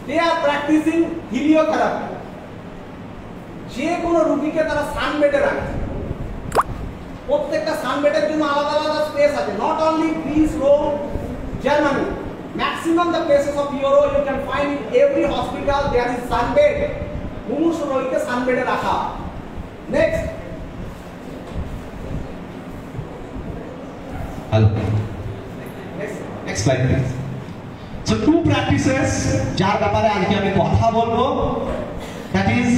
they are practicing heliotherapy. যে কোনো রোগীকে তারা সানবেডে রাখে, প্রত্যেকটা সানবেডের জন্য আলাদা আলাদা স্পেস আছে, not only Greece, Rome, Germany, maximum the places of Europe you can find in every hospital there is sunbed. মুমূর্ষু রোগীকে সানবেডে রাখা। Next, hello, next slide please. So two practices যার ব্যাপারে আজকে আমি কথা বলবো, that is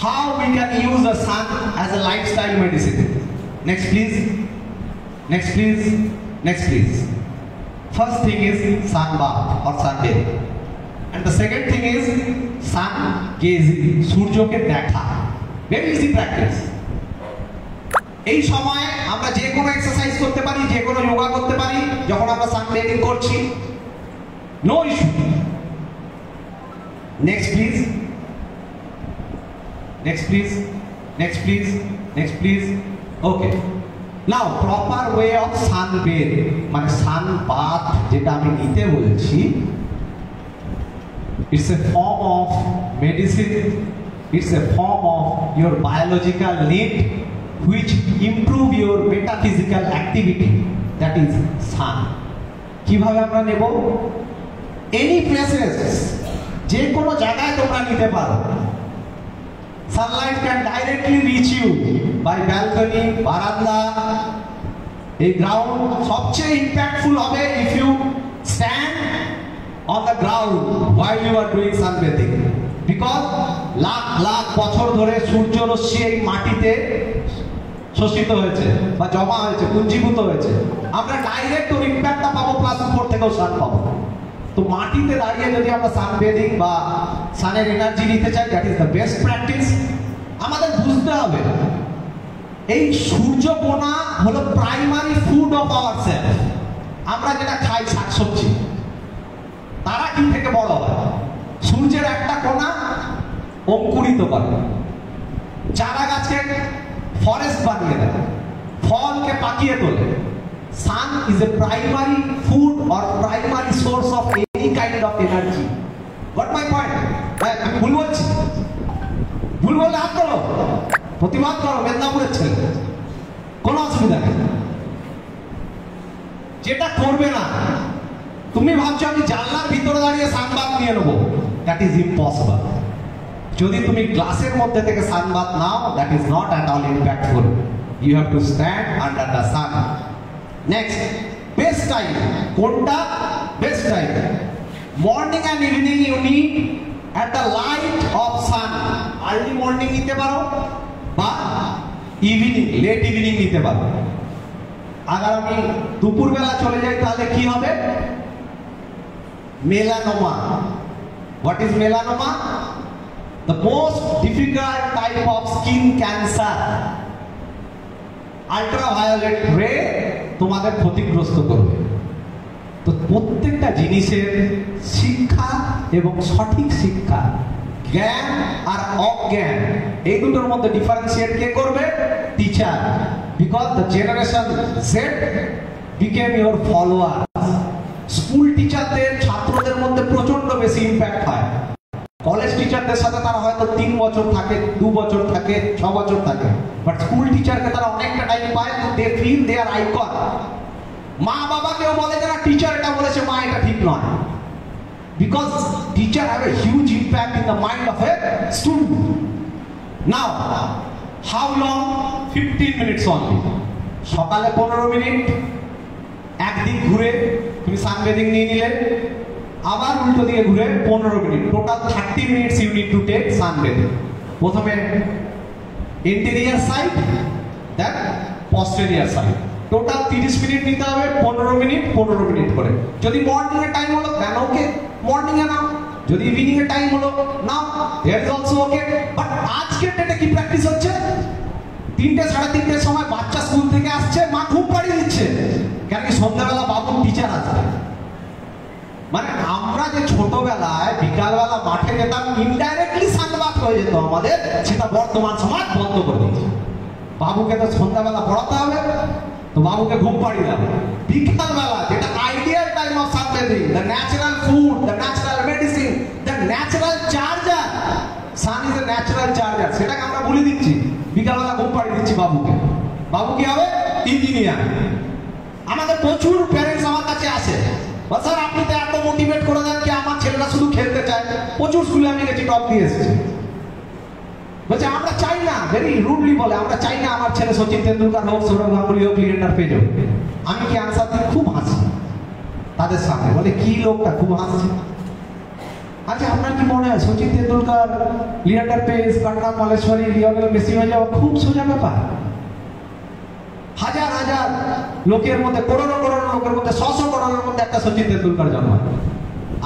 how we can use the sun as a lifestyle medicine. Next please, next please, next please. First thing is sun bath or sunbathing, and the second thing is sun gazing, সূর্যকে দেখা। Very easy practice. এই সময় আমরা যে কোনো exercise করতে পারি, যে কোনো যোগা করতে পারি যখন আমরা সানবেথিং করছি, no issue. Next please, next please, next please, next please. Okay, now proper way of sunbath মানে সান বাথ যেটা আমি নিতে বলছি, it's a form of medicine, it's a form of your biological need which improve your metaphysical activity, that is sun. কিভাবে আমরা নেব? any places, যে কোনো জায়গায় তোমরা নিতে পারো। sunlight can directly reach you by balcony, বারান্দা, এই গ্রাউন্ড সবচেয়ে ইম্প্যাক্টফুল হবে if you stand on the ground while you are doing sunbathing, because lakh lakh বছর ধরে সূর্যরশ্মি এই মাটিতে শোষিত হয়েছে বা জমা হয়েছে, পুঞ্জীভূত হয়েছে। আমরা ডাইরেক্ট ওর ইম্প্যাক্টটা পাবো, প্লাস উপর থেকেও সান পাবো। তো মাটিতে দাঁড়িয়ে যদি আমরা সানবেথিং বা সানের এনার্জি নিতে চাই, that is the best practice. আমাদের বুঝতে হবে এই সূর্যকোনা হলো primary food of our self. আমরা যেটা খাই শাকসবজি, তারা কি থেকে বড় হয়? সূর্যের একটা কোনা অঙ্কুরিত করে, চারা গাছকে ফরেস্ট বানিয়ে দেয়, ফলকে পাকিয়ে তোলে। Sun is a primary food or primary source of any kind of energy. Got my point? আমি ভুল বলছি? ভুল বললে হাত করো, প্রতিবাদ করো, মেদিনীপুরের ছেলে, কোনো অসুবিধা নেই। যেটা করবে না, তুমি ভাবছো আমি জানলার ভিতরে দাঁড়িয়ে সানবাথ নিয়ে নেবো, দ্যাট ইজ ইম্পসিবল। যদি তুমি গ্লাসের মধ্যে থেকে সানবাথ নাও, that is not at all impactful. You have to stand under the sun. Next, best time কোনটা? Best time morning and evening you need at the light of sun. Early morning নিতে পারো বা evening, late evening নিতে পারো। আবার আমি দুপুরবেলা চলে যাই তাহলে কি হবে? Melanoma. What is melanoma? The most difficult type of skin cancer. Ultraviolet ray তোমাদের ক্ষতিগ্রস্ত করবে। তো প্রত্যেকটা জিনিসের শিক্ষা এবং সঠিক শিক্ষা, জ্ঞান আর অজ্ঞান, এই দুটোর মধ্যে ডিফারেন্সিয়েট কে করবে? Teacher. Because the generation Z became your follower. School টিচারদের ছাত্রদের মধ্যে প্রচন্ড বেশি ইম্প্যাক্ট হয়। কলেজ টিচারদের সাথে তারা হয়তো 3 বছর থাকে, 2 বছর থাকে, 6 বছর থাকে, বাট স্কুল টিচারকে তারা অনেকটা টাইম পায়। They feel they are icon. মা বাবাকেও বলে যারা টিচার এটা বলেছে, মা এটা ঠিক নয়, because teacher have a huge impact in the mind of a student. Now how long? 15 minutes only. সকালে 15 মিনিট, একদিক ঘুরে তুমি সানবেথিং নিয়ে নিলে, আবার উল্টো দিকে ঘুরে 15 minute, total 30 minutes you need to take sunbathing. প্রথমে interior side, then posterior side, total 30 minute নিতে হবে। 15 মিনিট 15 মিনিট করে। যদি মর্নিং এর টাইম হলো দেন ওকে, মর্নিং এ নাও। যদি ইভিনিং এর টাইম হলো নাও, that is also okay. But আজকের ডেটে কি প্র্যাকটিস হচ্ছে? 3টে 3:30 সময় বাচ্চা স্কুল থেকে আসছে, মা ঘুম পাড়িয়ে দিচ্ছে, কেন কি সন্ধ্যাবেলা বাবুর টিচার আসবে। মানে আমরা যে ছোটবেলায় বিকালবেলা মাঠে যেতাম, ইনডাইরেক্টলি সানবাথ হয়ে যেত আমাদের, সেটা বর্তমান সমাজ বন্ধ করে দিয়েছে। বাবুকে তো সন্ধ্যাবেলা পড়াতে হবে, তো বাবুকে ঘুম পাড়িয়ে দেবে। বিকালবেলা যেটা ideal time of sunbathing, the natural food, the natural কি হবে? ইঞ্জিনিয়ার। আমাদের প্রচুর প্যারেন্টস আমার কাছে আসে, স্যার আপনি তো এত মোটিভেট করে দেন কি আমার ছেলেরা শুধু খেলতে চায়। প্রচুর স্কুলে আমি গেছি, টপ দিয়ে এসেছি। বলছে আমরা চাই না, ভেরি রুডলি বলে, আমরা চাই না আমার ছেলে সচিন তেন্ডুলকার হোক, সৌরভ গাঙ্গুলি হোক, লিয়েন্ডার পেজ হোক। আমি কি আনসার দিই? খুব হাসি তাদের সামনে, বলে কি লোকটা খুব হাসছে। আচ্ছা আপনার কি মনে হয় Sachin Tendulkar, Leander page, Katra Malleswari, Lionel Messi হয়ে যাওয়া খুব সোজা ব্যাপার? হাজার হাজার লোকের মধ্যে, করোড়ো করোড়ো লোকের মধ্যে, শশো করোড়ের মধ্যে একটা সচিন তেন্ডুলকার জন্ম।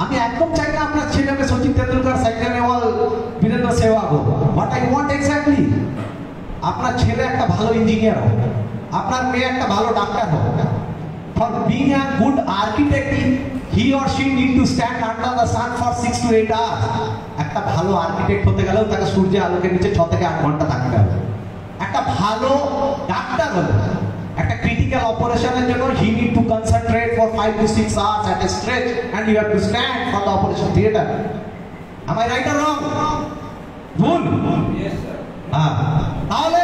আমি একদম চাই না আপনার ছেলেকে সচিন তেন্ডুলকার, সাইনা নেহওয়াল, বীরেন্দ্র সেহবাগ হোক। হোয়াট আই ওয়ান্ট এক্স্যাক্টলি, আপনার ছেলে একটা ভালো ইঞ্জিনিয়ার হোক, আপনার মেয়ে একটা ভালো ডাক্তার হোক। For being a good architect, he or she need to stand under the San for 6 to 8 hours। একটা ভালো আর্কিটেক্ট হতে গেলেও তাকে সূর্যের আলোকের নিচে 6 থেকে 8 ঘন্টা থাকতে হবে। একটা ভালো ডাক্তার হলে, একটা ক্রিটিক্যাল অপারেশনের জন্য he need to concentrate for 5 to 6 hours at a stretch and you have to stand for the operation theater. Am I right or wrong? ভুল? Yes sir. হ্যাঁ, তাহলে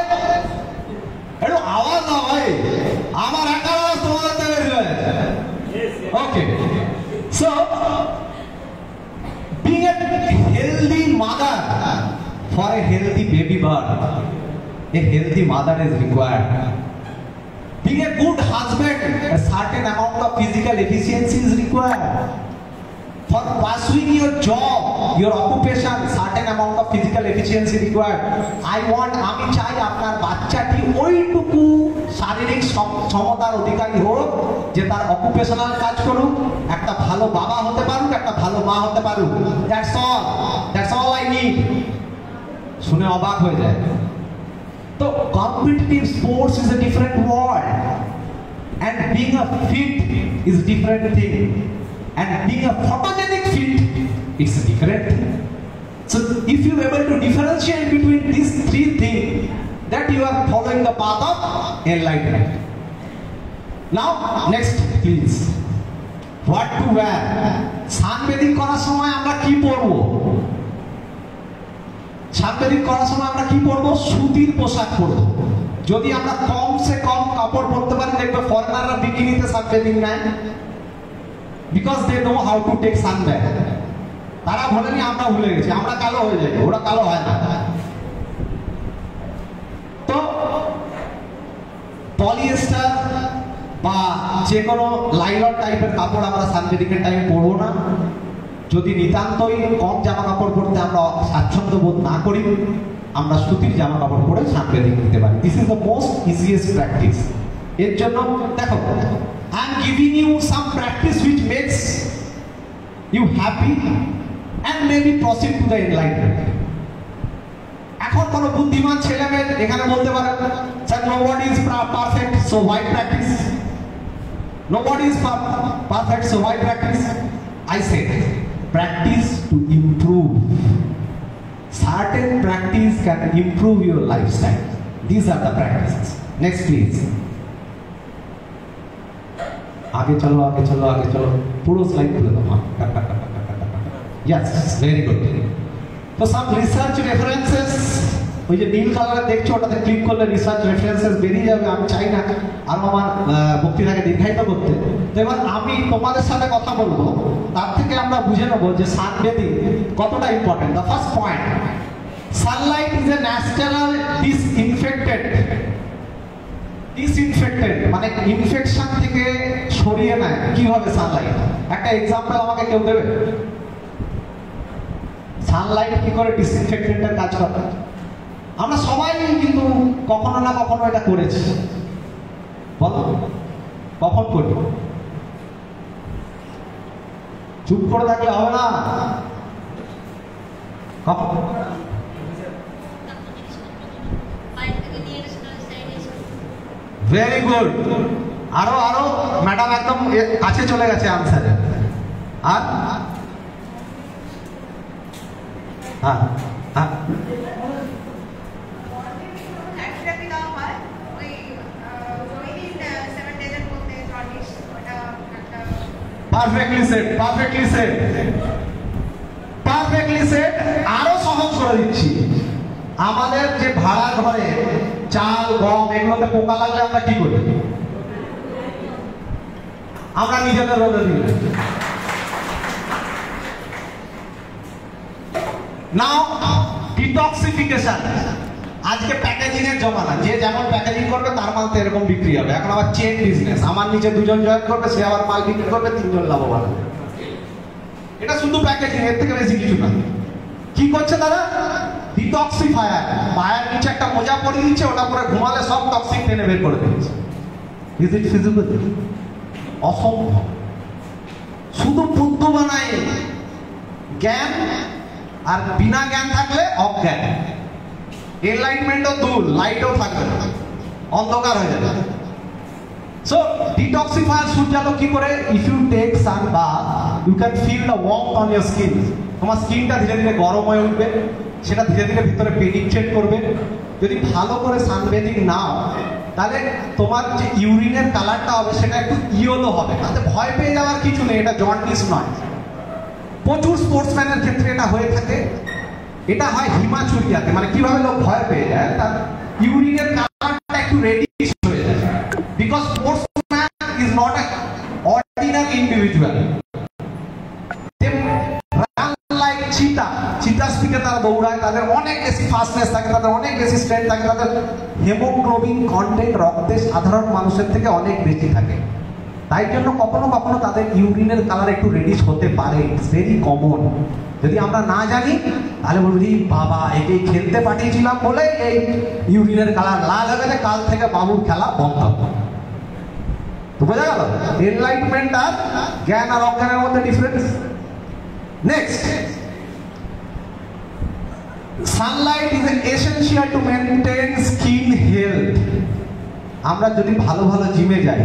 একটু আওয়াজ না ভাই, আমার একটা আওয়াজ তোমাদের থেকে বের হয়ে যাচ্ছে। ওকে, so being a healthy mother for a healthy baby birth, a healthy mother is required. Being a good husband, a certain amount of physical efficiency is required. For pursuing your job, your occupation, certain amount of physical efficiency required. আমি চাই আপনার বাচ্চাটি ওইটুকু শারীরিক ক্ষমতার অধিকারী হোক যে তার অকুপেশনাল কাজ করুক, একটা ভালো বাবা হতে পারুক, একটা ভালো মা হতে পারুক। That's all I need. শুনে অবাক হয়ে যায়। তো competitive sports is a different world, and being a fit is a different thing, and being a photogenic fit it's a different thing. So if you are able to differentiate between these three things, that you are following the path of enlightenment. Now next please, what to wear? সানবেদিং করার সময় আমরা কি পরবো? সানবেদিং করার সময় আমরা কি পরবো? সুতির পোশাক পরবো। যদি আমরা কমসে কম কাপড় পরতে পারি, দেখবে ফরেনাররা বিকিনিতে সানবেদিং নেয়, because they know how to take sunbath. তারা বলেনি আমরা ভুলে গেছি, আমরা কালো হয়ে যাই, ওরা কালো হয় না। তো পলিয়েস্টার বা যে কোনো লাইলন টাইপের কাপড় আমরা সানবেদিংয়ের টাইমে পরবো না। যদি নিতান্তই কম জামা কাপড় পরতে আমরা স্বাচ্ছন্দ্য বোধ না করি, আমরা সুতির জামা কাপড় পরে সানবেদিং দিতে পারি। This is the most easiest practice. এর জন্য দেখো, I am giving you some practice which makes you happy and maybe proceed to the enlightenment. এখন কোন বুদ্ধিমান ছেলে মেয়ে এখানে বলতে পারে, sir nobody is perfect, so why practice? Nobody is perfect, so why practice? I say practice to improve. Certain practice can improve your lifestyle. These are the practices. Next please. आगे चलो आगे चलो आगे चलो, पूरा स्लाइड खुले दो। Yes, very good. तो सब रिसर्च रेफारेंसेस, ওই যে নীল কালারে দেখছো ওটাতে ক্লিক করলে রিসার্চ রেফারেন্সেস বেরিয়ে যাবে। আমি চাই না আর আমার বক্তৃতাকে দীর্ঘায়িত করতে। তো এবার আমি তোমাদের সাথে কথা বলবো, তার থেকে আমরা বুঝে নেবো যে সানবেদিং কতটা important. The first point, Sunlight is a natural disinfected, মানে ইনফেকশন থেকে সরিয়ে নেয় কিভাবে সানলাইট? একটা এক্সাম্পল আমাকে কেউ দেবে? সানলাইট কি করে ডিসইনফেক্টেন্টের কাজ করে? আমরা সবাই কিন্তু কখনো না কখনো এটা করেছি, বলো কখন করি? চুপ করে থাকলে হবে না। কখন? Very good. আরো আরো ম্যাডাম একদম কাছে চলে গেছে আনসারে। আর হ্যাঁ হ্যাঁ, perfectly set, perfectly set, perfectly set. আরো সহজ করে দিচ্ছি, আমাদের যে ভাড়া ঘরে চাল গম এগুলোতে পোকা লাগলে আমরা কি করি? আমরা নিজেদের রোদে দিই। নাও ডিটক্সিফিকেশন। আজকে প্যাকেজিং এর জমানা, যে যেমন প্যাকেজিং করবে তার মাল তো এরকম বিক্রি হবে। এখন আবার চেন বিজনেস, আমার নিচে দুজন জয়েন করবে, সে আবার মাল বিক্রি করবে, তিনজন লাভবান। এটা শুধু প্যাকেজিং, এর থেকে বেশি কিছু না। কি করছে তারা? ডিটক্সিফায়ার। পায়ের নিচে একটা মোজা পরিয়ে দিচ্ছে, ওটা পরে ঘুমালে সব টক্সিক টেনে বের করে দিচ্ছে। Is it feasible? অসম্ভব। শুধু বুদ্ধ বানায় জ্ঞান, আর বিনা জ্ঞান থাকলে অজ্ঞান। এনলাইটমেন্টও দূর, লাইটও থাকবে না, অন্ধকার হয়ে যাবে। সো ডিটক্সিফায়ার সূর্যালোক কি করে? If you take sun bath you can feel the warmth on your skin. তোমার স্কিনটা ধীরে ধীরে গরম হয়ে উঠবে, সেটা ধীরে ধীরে ভিতরে পেনিট্রেট করবে। যদি ভালো করে সানবেদিং নাও তাহলে তোমার যে ইউরিনের কালারটা হবে সেটা একটু ইয়েলো হবে। তাতে ভয় পেয়ে যাওয়ার কিছু নেই, এটা জন্ডিস নয়। প্রচুর স্পোর্টসম্যানের ক্ষেত্রে এটা হয়ে থাকে। এটা হয় হিমাচুরিয়াতে, মানে কিভাবে লোক ভয় পেয়ে যায়, তার ইউরিনের কালারটা একটু রেডিশ হয়ে যায়। Because sportsman is not a ordinary individual. They run like cheetah. চিতা স্পিডে তারা দৌড়ায়, তাদের অনেক বেশি ফাস্টনেস থাকে, তাদের অনেক বেশি স্ট্রেংথ থাকে, তাদের হেমোগ্লোবিন কন্টেন্ট রক্তে সাধারণ মানুষের থেকে অনেক বেশি থাকে। তাই জন্য কখনো কখনো তাদের ইউরিনের কালার একটু রেডিশ হতে পারে, ইটস ভেরি কমন। যদি আমরা না জানি তাহলে বলবি বাবা একে খেলতে পাঠিয়েছিলাম বলে এই ইউরিনের কালার লাল হয়ে গেছে, কাল থেকে বাবুর খেলা বন্ধ। তো বোঝা গেল এনলাইটমেন্ট আর জ্ঞান আর অজ্ঞানের মধ্যে difference. Next, Sunlight is essential to maintain skin health. আমরা যদি ভালো ভালো জিমে যাই,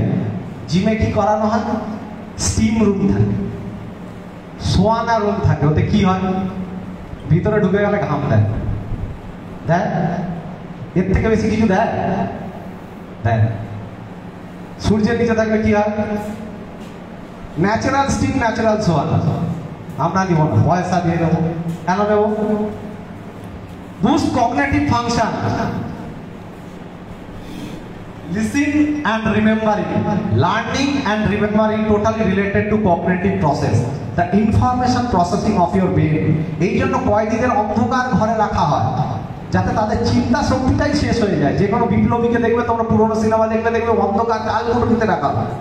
জিমে কি করানো হয়? স্টিম রুম থাকে, সোয়ানা রুম থাকে। ওতে কি হয়? ভিতরে ঢুকে গেলে ঘাম দেয়, দেয়? এর থেকে বেশি কিছু দেয়? দেয়। সূর্যের নিচে থাকলে কি হয়? Natural steam, natural sauna. আমরা নিব না, পয়সা দিয়ে দেবো। কেন নেব? Boost cognitive function. Listen and remembering, learning and remembering totally related to cognitive process, the information processing of your brain. এই জন্য কয়েদিদের অন্ধকার ঘরে রাখা হয়, যাতে তাদের চিন্তা শক্তিটাই শেষ হয়ে যায়। যে কোনো বিপ্লবীকে দেখবে, তোমরা পুরোনো সিনেমা দেখবে, দেখবে অন্ধকার কালগুলোতে রাখা হয়,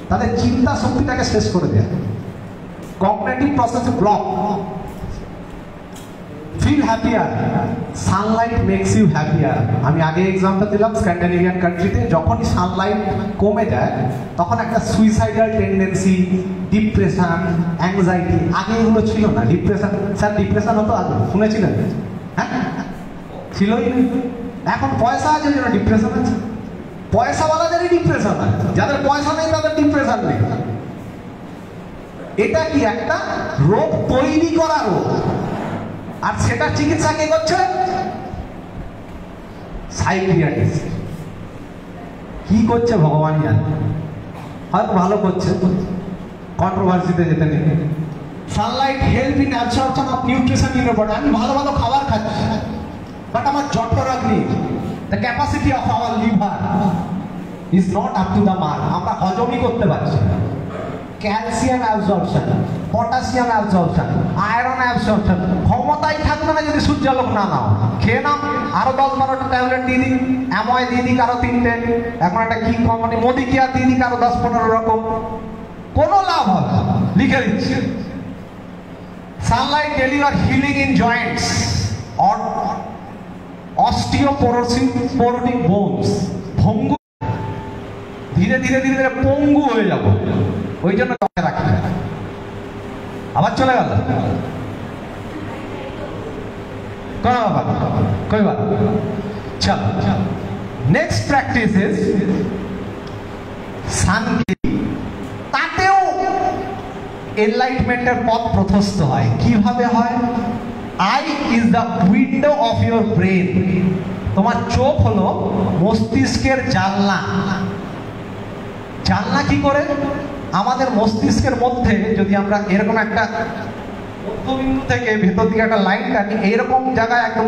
তাদের চিন্তা শক্তিটাকে শেষ করে দেয়। Cognitive process block. Feel happier, sunlight makes you happier. আমি আগে এক্সাম্পল দিলাম স্ক্যান্ডিনেভিয়ান কান্ট্রিতে যখনই সানলাইট কমে যায় তখন একটা সুইসাইডাল টেন্ডেন্সি, ডিপ্রেশন, অ্যাংজাইটি, আগে এগুলো ছিল না। ডিপ্রেশন, স্যার ডিপ্রেশন হতো আগে, শুনেছিলেন? হ্যাঁ, ছিলই না। এখন পয়সা আছে যেন ডিপ্রেশন আছে। পয়সাওয়ালাদেরই ডিপ্রেশন আছে, যাদের পয়সা নেই তাদের ডিপ্রেশন নেই। এটা কি একটা রোগ তৈরি করা রোগ, আর সেটা চিকিৎসা কে করছে? সাইকিয়াট্রিস্ট। কি করছে ভগবান জানে, হয়তো ভালো করছে, কন্ট্রোভার্সিতে যেতে নেই। Sunlight help in absorption of nutrition in your body. আমি ভালো ভালো খাবার খাচ্ছি, বাট আমার জঠরাগ্নি, the capacity of our liver is not up to the mark. আমরা হজমই করতে পারছি না। Calcium absorption, potassium absorption, iron absorption ক্ষমতাই থাকবে না যদি সূর্যালোক না নাও। খেয়ে নাও, আরো 10-12টা ট্যাবলেট দিয়ে দিই, অ্যাময় দিয়ে দিই কারো 3টে, এখন একটা কি কোম্পানি মোদি কেয়ার দিয়ে দিই কারো 10-15 রকম, কোনো লাভ হবে? লিখে দিচ্ছি। Sunlight deliver healing in joints or osteoporotic bones. ভঙ্গু, ধীরে ধীরে ধীরে ধীরে পঙ্গু হয়ে যাব, ওই জন্য রাখি। আবার চলে গেল, कोई बात। चलो, नेक्स्ट प्रैक्टिस इज सान। তাতেও এনলাইটমেন্টের পথ প্রশস্ত হয়। কিভাবে হয়? I is the window of your brain. তোমার চোখ হলো মস্তিষ্কের জানলা। জানলা কি করে? আমাদের মস্তিষ্কের মধ্যে যদি আমরা এরকম একটা মধ্যবিন্দু থেকে ভেতর দিকে একটা লাইন টানি, এইরকম জায়গায় একদম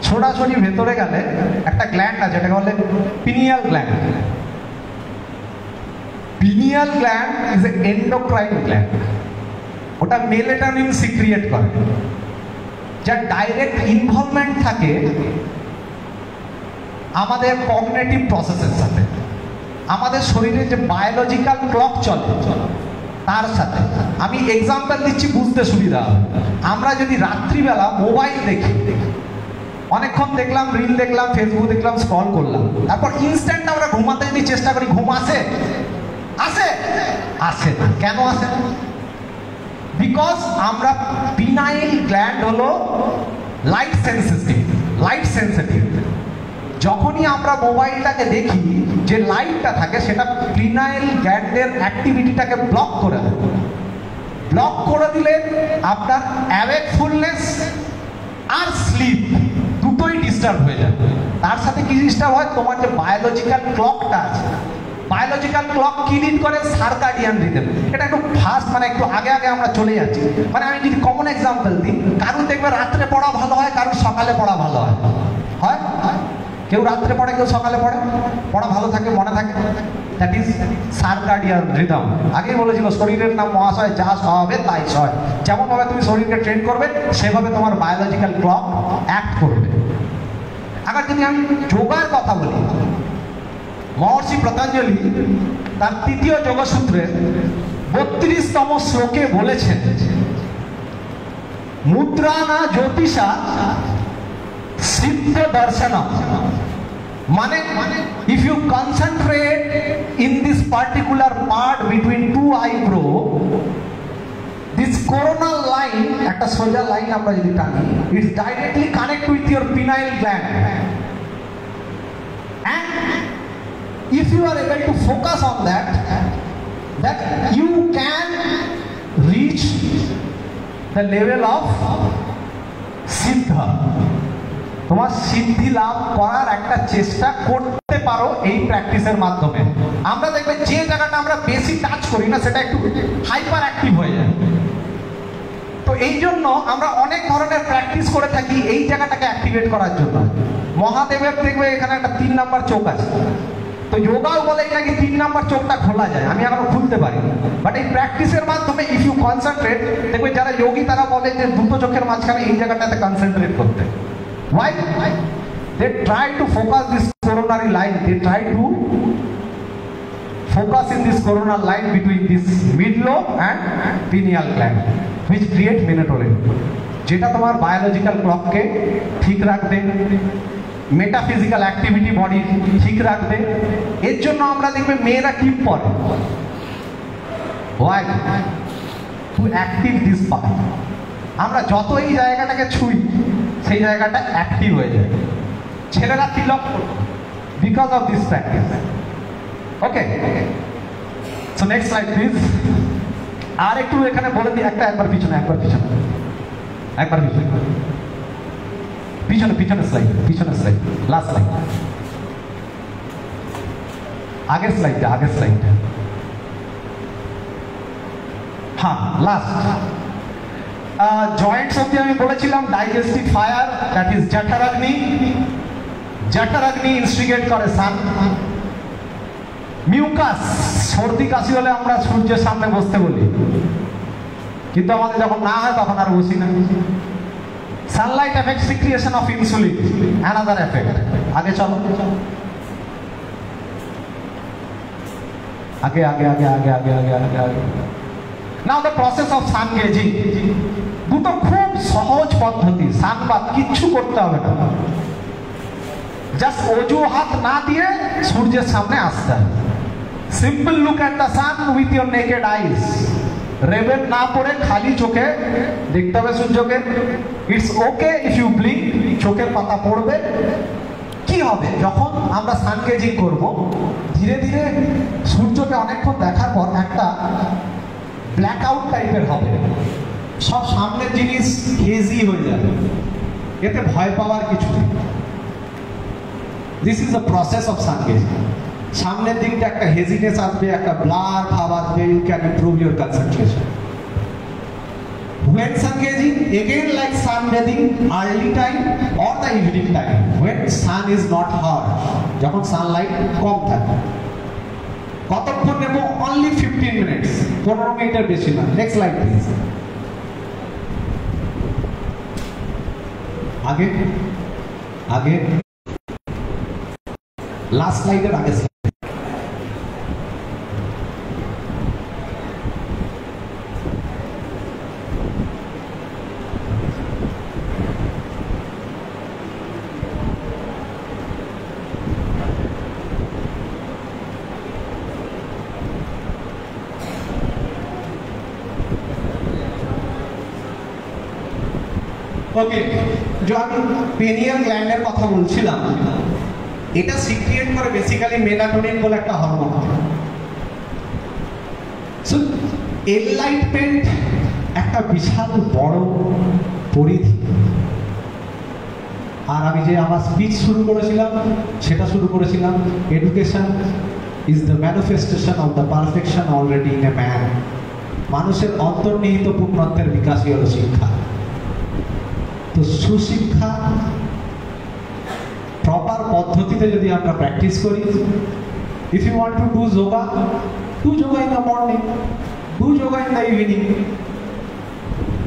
ছোড়াছড়ি ভেতরে গেলে একটা গ্ল্যান্ড আছে, যেটাকে বলে pineal gland. Pineal gland is a endocrine gland. ওটা মেলেটনিন সিক্রিয়েট করে, যার ডাইরেক্ট ইনভলভমেন্ট থাকে আমাদের কগনিটিভ প্রসেসের সাথে, আমাদের শরীরে যে বায়োলজিক্যাল ক্লক চলে তার সাথে। আমি এক্সাম্পল দিচ্ছি, বুঝতে সুবিধা হবে। আমরা যদি রাত্রিবেলা মোবাইল দেখি, অনেকক্ষণ দেখলাম, রিল দেখলাম, ফেসবুক দেখলাম, স্ক্রল করলাম, তারপর ইনস্ট্যান্ট আমরা ঘুমাতে যদি চেষ্টা করি, ঘুম আসে? আসে? আসে না। কেন আসে না? বিকজ আমরা পিনাইল গ্ল্যান্ড হলো লাইট সেন্সিটিভ। যখনই আমরা মোবাইলটাকে দেখি, যে লাইটটা থাকে সেটা পিনাইল গ্ল্যান্ডের অ্যাক্টিভিটিটাকে ব্লক করে দিলে আপনার অ্যাওয়েকফুলনেস আর স্লিপ দুটোই ডিস্টার্ব হয়ে যায়। তার সাথে কি ডিস্টার্ব হয়? তোমার যে বায়োলজিক্যাল ক্লকটা আছে, বায়োলজিক্যাল ক্লক কি লিড করে? Circadian rhythm. এটা একটু ফাস্ট, মানে একটু আগে আমরা চলে যাচ্ছি। মানে আমি যদি কমন এক্সাম্পল দিই, কারুর দেখবে রাত্রে পড়া ভালো হয়, কারুর সকালে পড়া ভালো হয়। কেউ রাত্রে পড়ে, কেউ সকালে পড়ে, পড়া ভালো থাকে, মনে থাকে। That is circadian rhythm. আগেই বলেছিল শরীরের নাম মহাশয়, যা হবে তাই সয়। যেমন ভাবে তুমি শরীরকে ট্রেন করবে, সেভাবে তোমার বায়োলজিক্যাল ক্লক অ্যাক্ট করবে। আবার যদি আমি যোগার কথা বলি, মহর্ষি পতঞ্জলি তার তৃতীয় যোগসূত্রের 32তম শ্লোকে বলেছেন, মুদ্রা না জ্যোতিষা সিদ্ধ দর্শনম। মানে if you concentrate in this particular part between two eyebrow, this coronal line, একটা সোজা লাইন আমরা যদি টানি, it's directly connect with your pineal gland, and if you are able to focus on that you can reach the level of সিদ্ধা। তোমার সিদ্ধি লাভ করার একটা চেষ্টা করতে পারো এই প্র্যাকটিসের মাধ্যমে। আমরা দেখবে যে জায়গাটা আমরা বেশি টাচ করি না, সেটা একটু হাইপার অ্যাক্টিভ হয়ে যায়। তো এই জন্য আমরা অনেক ধরনের প্র্যাকটিস করে থাকি এই জায়গাটাকে অ্যাক্টিভেট করার জন্য। মহাদেবের দেখবে এখানে একটা 3 নাম্বার চোখ আছে, তো যোগাও বলে নাকি 3 নাম্বার চোখটা খোলা যায়, আমি এখনো খুলতে পারি। বাট এই প্র্যাকটিসের মাধ্যমে ইফ ইউ কনসেন্ট্রেট, দেখবে যারা যোগী তারা বলে যে দুটো চোখের মাঝখানে এই জায়গাটাতে কনসেন্ট্রেট করতে। Why? They try to focus this coronary line. They try to focus in this coronal line between this mid-lobe and pineal gland, which create melatonin. যেটা তোমার বায়োলজিক্যাল ক্লককে ঠিক রাখবে, মেটাফিজিক্যাল অ্যাক্টিভিটি বডি ঠিক রাখবে। এর জন্য আমরা দেখবে মেয়েরা টিপ পরে। Why? To active this part. আমরা যত এই জায়গাটাকে ছুঁই, সেই জায়গাটা অ্যাক্টিভ হয়ে যায়। ছেলেরা তিলক করবে because of this practice. Okay, so next slide please. আর একটু এখানে বলে দিই, একবার পিছনে স্লাইড, লাস্ট স্লাইড, আগের স্লাইডটা। হ্যাঁ, লাস্ট। জয়েন্টস অব্দি আমি বলেছিলাম, ডাইজেস্টিভ ফায়ার, দ্যাট ইজ জঠরাগ্নি ইনস্টিগেট করে সান। মিউকাস, সর্দি কাশি হলে আমরা সূর্যের সামনে বসতে বলি, কিন্তু আমাদের যখন না হয় তখন আর বসি না। Sunlight effect secretion of insulin, another effect. আগে চলো, আগে। Now the process of sun gazing. দুটো খুব সহজ পদ্ধতি, সানবাদ, কিচ্ছু করতে হবে না, জাস্ট অজুহাত না দিয়ে সূর্যের সামনে আসতে হবে। Simple look at the sun with your naked eyes. Rayban না পড়ে খালি চোখে দেখতে হবে সূর্যকে। It's okay if you blink, চোখের পাতা পড়বে। কি হবে যখন আমরা সান গেজিং করব, ধীরে ধীরে সূর্যকে অনেকক্ষণ দেখার পর একটা ব্ল্যাক আউট টাইপের হবে, সব সামনের জিনিস হেজি হয়ে যাবে। এতে ভয় পাওয়ার কিছু নেই। This is the process of sun gazing. সামনের দিকটা একটা হেজিনেস আসবে, একটা ব্লার ভাব আসবে। You can improve your concentration. When sun gazing, again like sunbathing, early time or the evening time, when sun is not hot, যখন Sunlight কম থাকে। কতক্ষণ নেব? only 15 minutes, 15 মিনিটের বেশি না। Next slide please. আগে আগে লাস্ট স্লাইডের আগে স্লাইড। ওকে, जो আমি পেনিয়াল গ্ল্যান্ডের কথা বলছিলাম, এটা সিক্রিয়েট করে বেসিক্যালি মেলাটোনিন বলে একটা হরমোন। সো এনলাইটমেন্ট একটা বিশাল বড় পরিধি। আর আমি যে আমার স্পিচ শুরু করেছিলাম, সেটা শুরু করেছিলাম education is the manifestation of the perfection already in a man. মানুষের অন্তর্নিহিত পূর্ণত্বের বিকাশই হলো শিক্ষা। তো সুশিক্ষা প্রপার পদ্ধতিতে যদি আমরা প্র্যাকটিস করি, if you want to do yoga, do yoga in the morning, do yoga in the evening,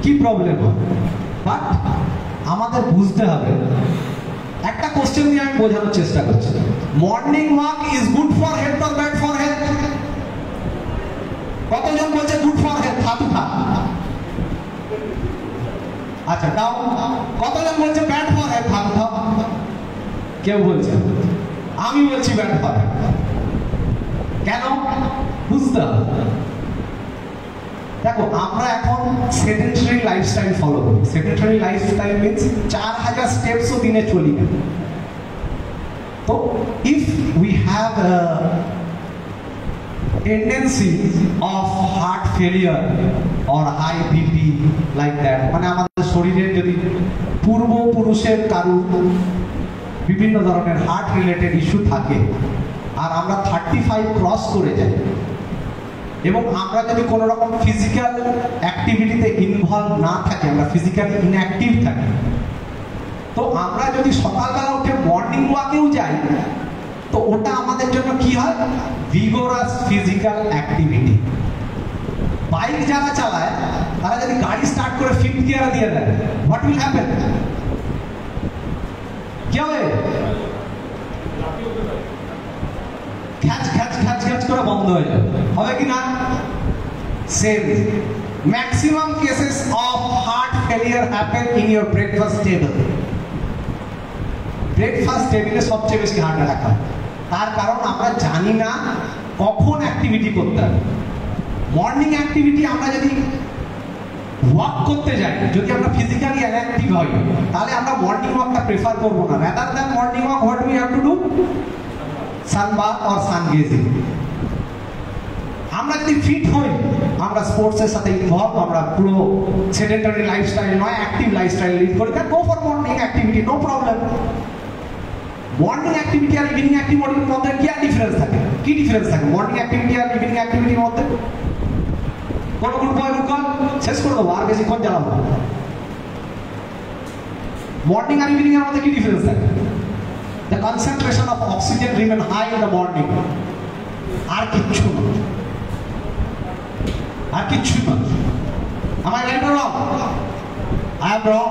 কি প্রবলেম হয়? বাট আমাদের বুঝতে হবে, একটা কোশ্চেন দিয়ে আমি বোঝানোর চেষ্টা করছি, morning walk is good for health or bad for health? কতজন বলছে গুড ফর হেলথ? হাত উঠা। আচ্ছা, তাও কতজন বলছে ব্যাড ফর হেলথ? হাত উঠাও। কেউ বলছে? আমি বলছি ব্যাড ফর হেলথ। কেন? বুঝতে হবে। দেখো, আমরা এখন সেডেন্টারি লাইফস্টাইল ফলো করি। সেডেন্টারি লাইফস্টাইল মিন্স 4000 স্টেপসও দিনে চলি না। তো if we have tendency of heart failure or high BP like that, মানে আমাদের শরীরের যদি পূর্বপুরুষের কারো বিভিন্ন ধরনের হার্ট রিলেটেড ইস্যু থাকে আর আমরা 35 ক্রস করে যাই এবং আমরা যদি কোনো রকম ফিজিক্যাল অ্যাক্টিভিটিতে ইনভলভ না থাকি, আমরা ফিজিক্যালি ইনঅ্যাক্টিভ থাকি, তো আমরা যদি সকালবেলা উঠে মর্নিং ওয়াকেও যাই, তো ওটা আমাদের জন্য কি হয়? Vigorous physical activity. বাইক যারা চালায় তারা যদি গাড়ি স্টার্ট করে ফিফথ গিয়ারে দিয়ে দেয়, হোয়াট উইল হ্যাপেন? কি হবে? খ্যাচ খ্যাচ খ্যাচ খ্যাচ করে বন্ধ হয়ে যাবে, হবে কি না? Same maximum cases of heart failure happen in your breakfast table. Breakfast টেবিলে সবচেয়ে বেশি হার্ট অ্যাটাক হয়। তার কারণ আমরা জানি না কখন অ্যাক্টিভিটি করতে হবে। মর্নিং অ্যাক্টিভিটি আমরা যদি ওয়াক করতে যাই, যদি আমরা ফিজিক্যালি অ্যাক্টিভ হই, তাহলে আমরা মর্নিং ওয়াকটা প্রেফার করবো না। Rather than morning walk, what we have to do? Sunbath or sungazing. আমরা যদি ফিট হই, আমরা স্পোর্টসের সাথে ইনভলভ, আমরা পুরো সেডেন্টারি লাইফস্টাইল নয়, অ্যাক্টিভ লাইফস্টাইল লিড করি, then go for morning activity, no problem. Morning activity আর ইভিনিং অ্যাক্টিভিটির মধ্যে কি ডিফারেন্স থাকে? কি ডিফারেন্স থাকে মর্নিং অ্যাক্টিভিটি আর ইভিনিং অ্যাক্টিভিটির মধ্যে? কোন গ্রুপ হয় গ্রুপ শেষ করে দেবো, আর বেশিক্ষণ জ্বালাবো। মর্নিং আর ইভিনিং এর মধ্যে কি ডিফারেন্স থাকে? The concentration of oxygen remain high in the morning. আর কিচ্ছু না, আর কিচ্ছু না। আমার right or wrong? I am wrong.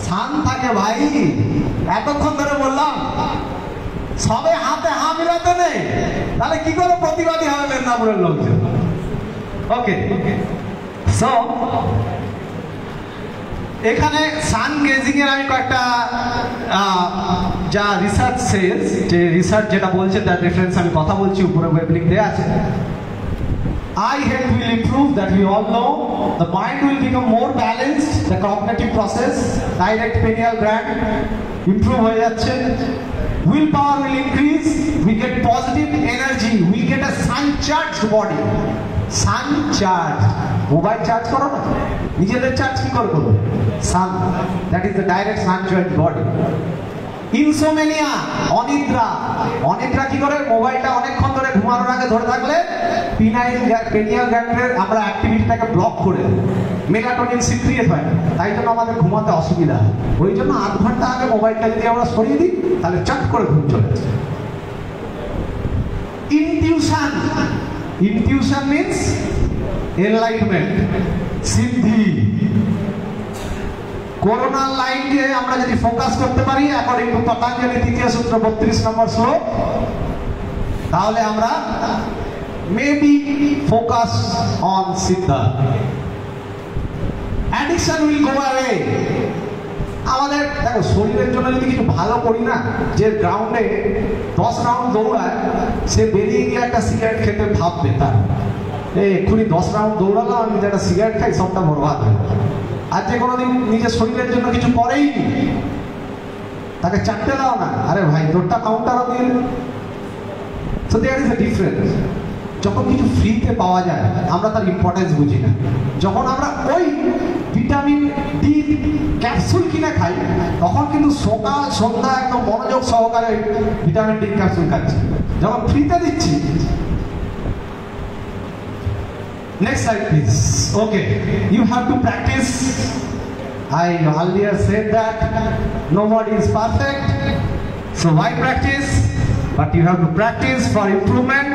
শান থাকে ভাই, এতক্ষণ ধরে বললাম সবে হাতে হা মিলাতে নেই, তাহলে কি করে প্রতিবাদী হবে মেদিনীপুরের লোকজন? ওকে, সো এখানে সান গেজিং এর আমি কয়েকটা যা রিসার্চ সেজ, যে রিসার্চ যেটা বলছে তার রেফারেন্স আমি কথা বলছি, উপরে ওয়েব লিংক দেয়া আছে। Eye health will improve, that we all know. The mind will become more balanced, the cognitive process, direct pineal gland improve হয়ে যাচ্ছে। Will power will increase, we get positive energy, we get a sun charged body. Sun charged, mobile charge করো না, নিজেদের charge কি করে করবে? Sun, that is the direct sun charged body. Insomnia, অনিদ্রা। অনিদ্রা কি করে? মোবাইলটা অনেকক্ষণ ধরে ঘুমানোর আগে ধরে থাকলে পিনিয়াল গ্ল্যান্ডের আমরা অ্যাক্টিভিটিটাকে ব্লক করে দেব, মেলাটোনিন সিক্রিয়েট হয়, তাই জন্য আমাদের ঘুমাতে অসুবিধা হয়। ওই জন্য 8 ঘন্টা আগে মোবাইলটা যদি আমরা সরিয়ে দিই তাহলে চট করে ঘুম চলে যায়। ইনটিউশন, ইনটিউশন মিন্স এনলাইটমেন্ট, সিদ্ধি। করোনার লাইনকে আমরা যদি ফোকাস করতে পারি অ্যাকর্ডিং টু পতঞ্জলি তৃতীয় সূত্র 32 নম্বর শ্লোক, তাহলে আমরা maybe focus on Siddha. Addiction will go away. আমাদের দেখো শরীরের জন্য যদি কিছু ভালো করি না, যে গ্রাউন্ডে 10 রাউন্ড দৌড়ায় সে বেরিয়ে গিয়ে একটা সিগারেট খেতে ভাববে তার এক্ষুনি 10 রাউন্ড দৌড়ালাম, আমি একটা সিগারেট খাই সবটা বরবাদ হয়ে গেল। আর যে কোনোদিন নিজের শরীরের জন্য কিছু করেই নি, তাকে চারটে দাও না, আরে ভাই তোরটা কাউন্টারও দিয়ে। So there is a difference. যখন কিছু ফ্রিতে পাওয়া যায় আমরা তার ইম্পর্টেন্স বুঝি না। যখন আমরা ওই ভিটামিন ডি ক্যাপসুল কিনে খাই তখন কিন্তু সকাল সন্ধ্যা একদম মনোযোগ সহকারে ভিটামিন ডি ক্যাপসুল খাচ্ছি, যখন ফ্রিতে দিচ্ছি। Next slide please. Okay, you have to practice. I earlier said that nobody is perfect, so why practice? But you have to practice for improvement.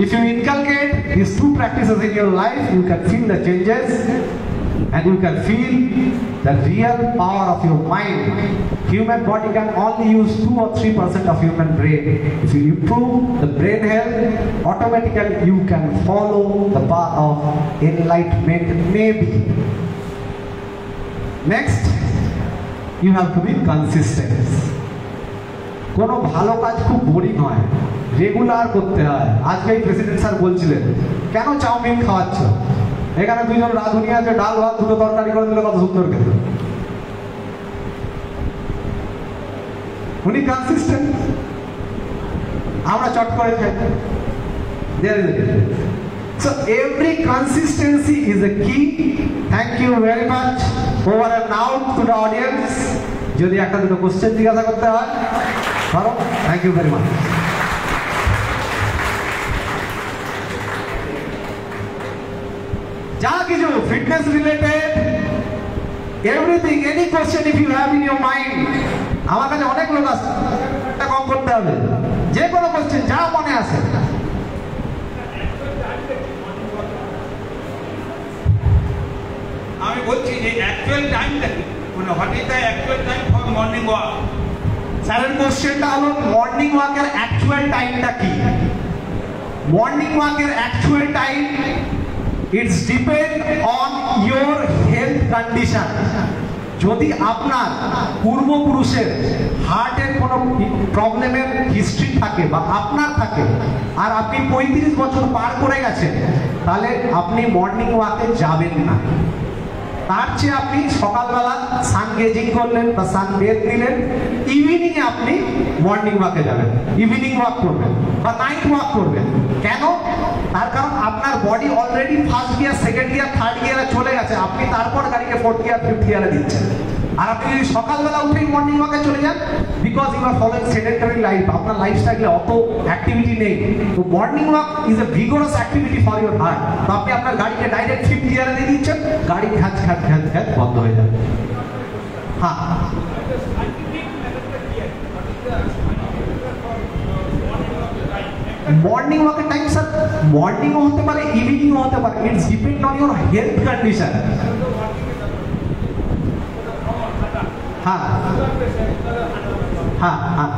If you inculcate these 2 practices in your life, you can feel the changes and you can feel the real power of your mind. Human body can only use 2 or 3% of human brain. If you improve the brain health, automatically you can follow the path of enlightenment, maybe. Next, you have to be consistent. কোনো ভালো কাজ খুব boring হয়, regular করতে হয়। আজকেই president sir বলছিলেন কেন চাউমিন খাওয়াচ্ছ, এখানে 2 জন রাঁধুনি আছে, ডাল ভাত 2টো তরকারি করে দিলে কত সুন্দর খেতে। উনি কনসিস্টেন্ট, আমরা চট করে খাই। So every consistency is a key. Thank you very much. Over and out to the audience. যদি একটা দুটো কোশ্চেন জিজ্ঞাসা করতে হয় ধরো। Thank you very much. যা কিছু fitness related everything, any question if you have in your mind, আমার কাছে অনেক লোক আছে, এটা কম করতে হবে, যে কোনো কোশ্চেন যা মনে আসে। আমি বলছি যে অ্যাকচুয়াল টাইমটা কি, মানে what is the actual time for morning walk? স্যারের কোশ্চেনটা হলো মর্নিং ওয়াকের অ্যাকচুয়াল টাইমটা কি? মর্নিং ওয়াকের actual time it's depend on your health condition. যদি আপনার পূর্বপুরুষের হার্টের কোনো প্রবলেমের হিস্ট্রি থাকে বা আপনার থাকে আর আপনি 35 বছর পার করে গেছেন, তাহলে আপনি মর্নিং ওয়াকে যাবেন না। তার চেয়ে আপনি সকালবেলা সান গেজিং করলেন বা সান বেথ নিলেন, ইভিনিং এ আপনি মর্নিং ওয়াকে যাবেন, ইভিনিং ওয়াক করবেন বা নাইট ওয়াক করবেন। কেন? তার কারণ আপনার body already first gear, second gear, third গিয়ারে চলে গেছে, আপনি তারপর গাড়িকে 4th গিয়ার, 5th গিয়ারে দিচ্ছেন। আর আপনি যদি সকালবেলা উঠেই মর্নিং ওয়াকে চলে যান, because you are following sedentary life, আপনার লাইফস্টাইলে অত অ্যাক্টিভিটি নেই, তো morning walk is a vigorous activity for your heart. তো আপনি আপনার গাড়িকে ডাইরেক্ট 5th গিয়ারে দিয়ে দিচ্ছেন, গাড়ি খ্যাচ খ্যাচ খ্যাচ খ্যাচ বন্ধ হয়ে যাবে। হ্যাঁ, মর্নিং ওয়াকের টাইম স্যার মর্নিংও হতে পারে, ইভিনিংও হতে পারে, it's depend on your health condition. হ্যাঁ হ্যাঁ হ্যাঁ,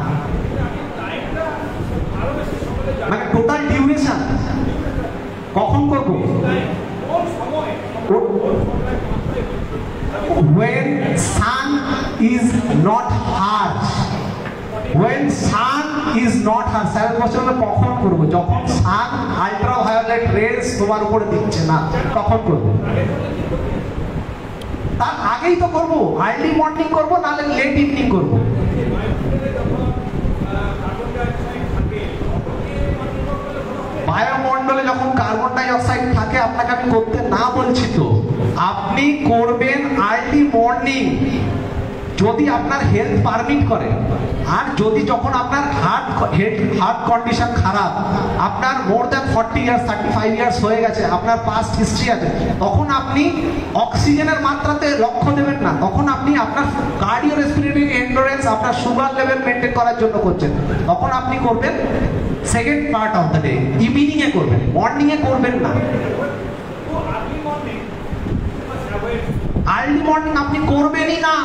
মানে টোটাল ডিউরেশন কখন করবো? when sun is not harsh, when sun is not harsh, sir question হলো কখন করবো? যখন সান আল্ট্রাভায়োলেট রেজ তোমার উপরে দিচ্ছে না, তখন করবো। তার আগেই তো করবো, আর্লি মর্নিং করবো, নাহলে লেট ইভিনিং করবো। বায়ুমণ্ডলে যখন কার্বন ডাই অক্সাইড থাকে, আপনাকে আমি করতে না বলছি তো, আপনি করবেন আর্লি মর্নিং। যদি আপনার হেলথ পারমিট করে, আর যদি যখন আপনার হার্ট কন্ডিশন খারাপ, আপনার মোর দ্যান 40 ইয়ার্স 35 ইয়ার্স হয়ে গেছে, আপনার পাস্ট হিস্ট্রি আছে, তখন আপনি অক্সিজেনের মাত্রাতে লক্ষ্য দেবেন না, তখন আপনি আপনার কার্ডিও রেসপিরেটরি এন্ডুরেন্স, আপনার সুগার লেভেল মেনটেন করার জন্য করছেন, তখন আপনি করবেন second part of the day, evening এ করবেন, মর্নিং এ করবেন না। আর্লি মর্নিং আপনি করবেনই না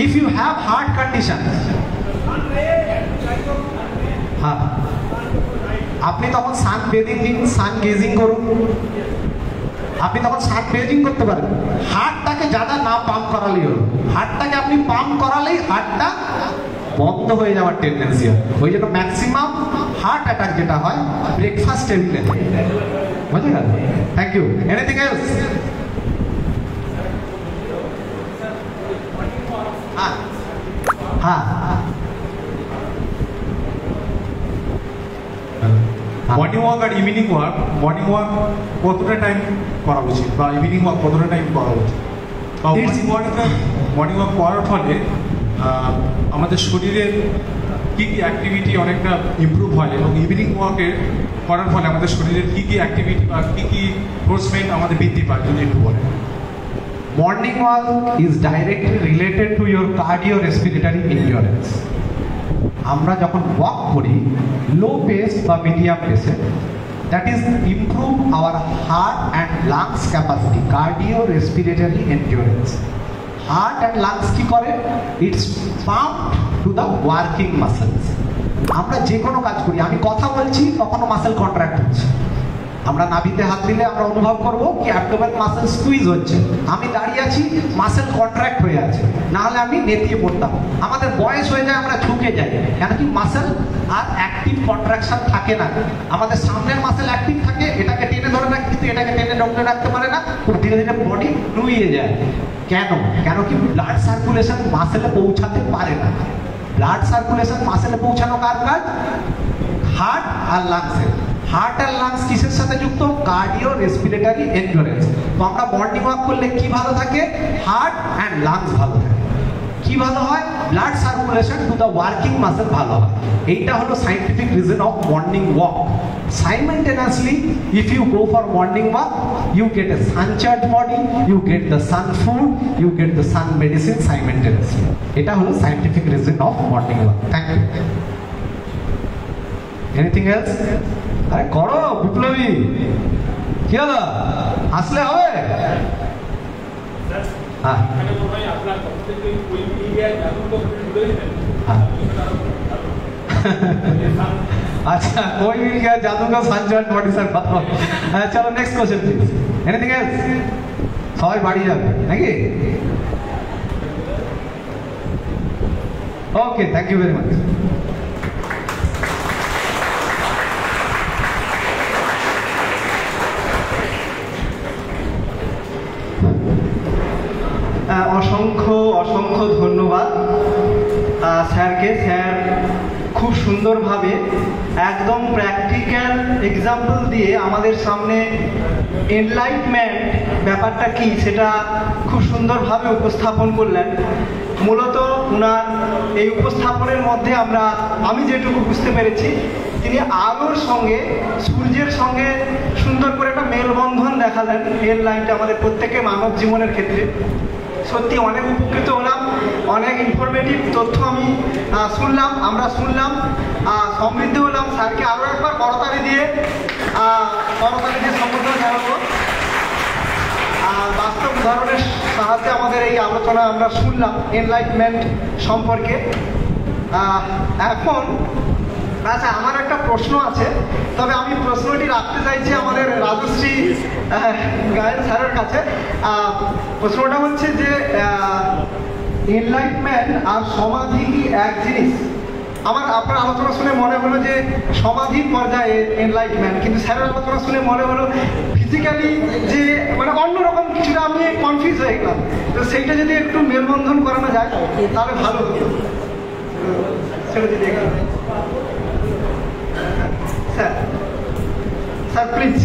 if you have heart condition. হ্যাঁ, আপনি তখন সান বেদিং দিন, সান গেজিং করুন, আপনি তখন সান বেজিং করতে পারেন। হার্টটাকে যারা না পাম্প করালেই হলো, হার্টটাকে আপনি পাম্প করালেই হার্টটা বন্ধ হয়ে যাওয়ার টেন্ডেন্সি হয়। ওই জন্য ম্যাক্সিমাম হার্ট অ্যাটাক যেটা হয় ব্রেকফাস্ট টেবিলে। বুঝে গেল? Thank you. Anything else? হ্যাঁ, মর্নিং ওয়াক আর ইভিনিং ওয়াক, মর্নিং ওয়াক কতটা টাইম করা উচিত বা ইভিনিং ওয়াক কতটা টাইম করা উচিত? বা মর্নিং ওয়াক করার ফলে আমাদের শরীরের কী কী অ্যাক্টিভিটি অনেকটা ইমপ্রুভ হয়, এবং ইভিনিং ওয়াকে করার ফলে আমাদের শরীরের কী কী অ্যাক্টিভিটি বা কী কী ফোর্সমেন্ট আমাদের বৃদ্ধি পায়, যদি একটু বলেন। Morning walk is directly related to your cardiorespiratory endurance. আমরা যখন ওয়াক করি লো পেস বা medium পেসে, that is improve our heart and lungs capacity, cardiorespiratory endurance. Heart and lungs কি করে? It's pumped to the working muscles. আমরা যে কোনো কাজ করি, আমি কথা বলছি তখনও মাসেল কন্ট্রাক্ট হচ্ছে, আমরা নাভিতে হাত দিলে আমরা অনুভব করব কি অ্যাবডোমেন মাসেল স্কুইজ হচ্ছে, আমি দাঁড়িয়ে আছি মাসেল কন্ট্রাক্ট হয়ে আছে, না হলে আমি নেতিয়ে পড়তাম। আমাদের বয়স হয়ে যায়, আমরা ঝুঁকে যাই, কেন কি মাসেল আর অ্যাক্টিভ কন্ট্রাকশন থাকে না। আমাদের সামনের মাসেল অ্যাক্টিভ থাকে, এটাকে টেনে ধরে রাখতে, কিন্তু এটাকে টেনে ধরে রাখতে পারে না, খুব ধীরে ধীরে বডি নুইয়ে যায়। কেন? কেন কি ব্লাড সার্কুলেশন মাসেলে পৌঁছাতে পারে না। ব্লাড সার্কুলেশন মাসেলে পৌঁছানো কার কাজ? হার্ট আর লাংসের। হার্ট আর লাংস কিসের সাথে যুক্ত? Cardio respiratory endurance. তো আমরা মর্নিং ওয়াক করলে কি ভালো থাকে? হার্ট অ্যান্ড লাংস ভালো থাকে। কি ভালো হয়? Blood circulation to the working muscle ভালো হয়। এইটা হলো scientific reason of morning walk. Simultaneously, if you go for morning walk, you get a sun-charged body, you get the sun food, you get the sun medicine simultaneously. এটা হলো scientific reason of morning walk. Thank you. Anything else? আরে করো বিপ্লবী, কি হলো? আসলে হবে? হ্যাঁ, अच्छा कोई भी क्या जादू का सनचार्ट बॉडी सर बताओ। चलो next question please. Anything else? সবাই বাড়ি যাবে নাকি? ওকে, থ্যাংক ইউ ভেরি মাচ। অসংখ্য অসংখ্য ধন্যবাদ স্যারকে। স্যার খুব সুন্দরভাবে একদম প্র্যাকটিক্যাল এক্সাম্পল দিয়ে আমাদের সামনে এনলাইটমেন্ট ব্যাপারটা কি সেটা খুব সুন্দরভাবে উপস্থাপন করলেন। মূলত ওনার এই উপস্থাপনের মধ্যে আমি যেটুকু বুঝতে পেরেছি, তিনি আলোর সঙ্গে সূর্যের সঙ্গে সুন্দর করে একটা মেলবন্ধন দেখালেন। এই লাইনটা আমাদের প্রত্যেকের মানব জীবনের ক্ষেত্রে সত্যি অনেক উপকৃত হলাম, অনেক ইনফরমেটিভ তথ্য আমরা শুনলাম, সমৃদ্ধ হলাম। স্যারকে আরও একবার করতালি দিয়ে সম্বোধন জানাবো। বাস্তব উদাহরণের সাহায্যে আমাদের এই আলোচনা আমরা শুনলাম এনলাইটমেন্ট সম্পর্কে। এখন আচ্ছা, আমার একটা প্রশ্ন আছে, তবে আমি প্রশ্নটি রাখতে চাইছি আমাদের রাজশ্রী গায়েন স্যারের কাছে। প্রশ্নটা হচ্ছে যে এনলাইটমেন্ট আর সমাধি কি এক জিনিস? আপনার আলোচনা শুনে মনে হলো যে সমাধির পর্যায়ে এনলাইটমেন্ট, কিন্তু স্যারের আলোচনা শুনে মনে হলো ফিজিক্যালি যে মানে অন্যরকম কিছুটা, আমি কনফিউজ হয়ে গেলাম। তো সেইটা যদি একটু মেলবন্ধন করানো যায় তাহলে ভালো হতো, সেটা যদি একটু। Sir please.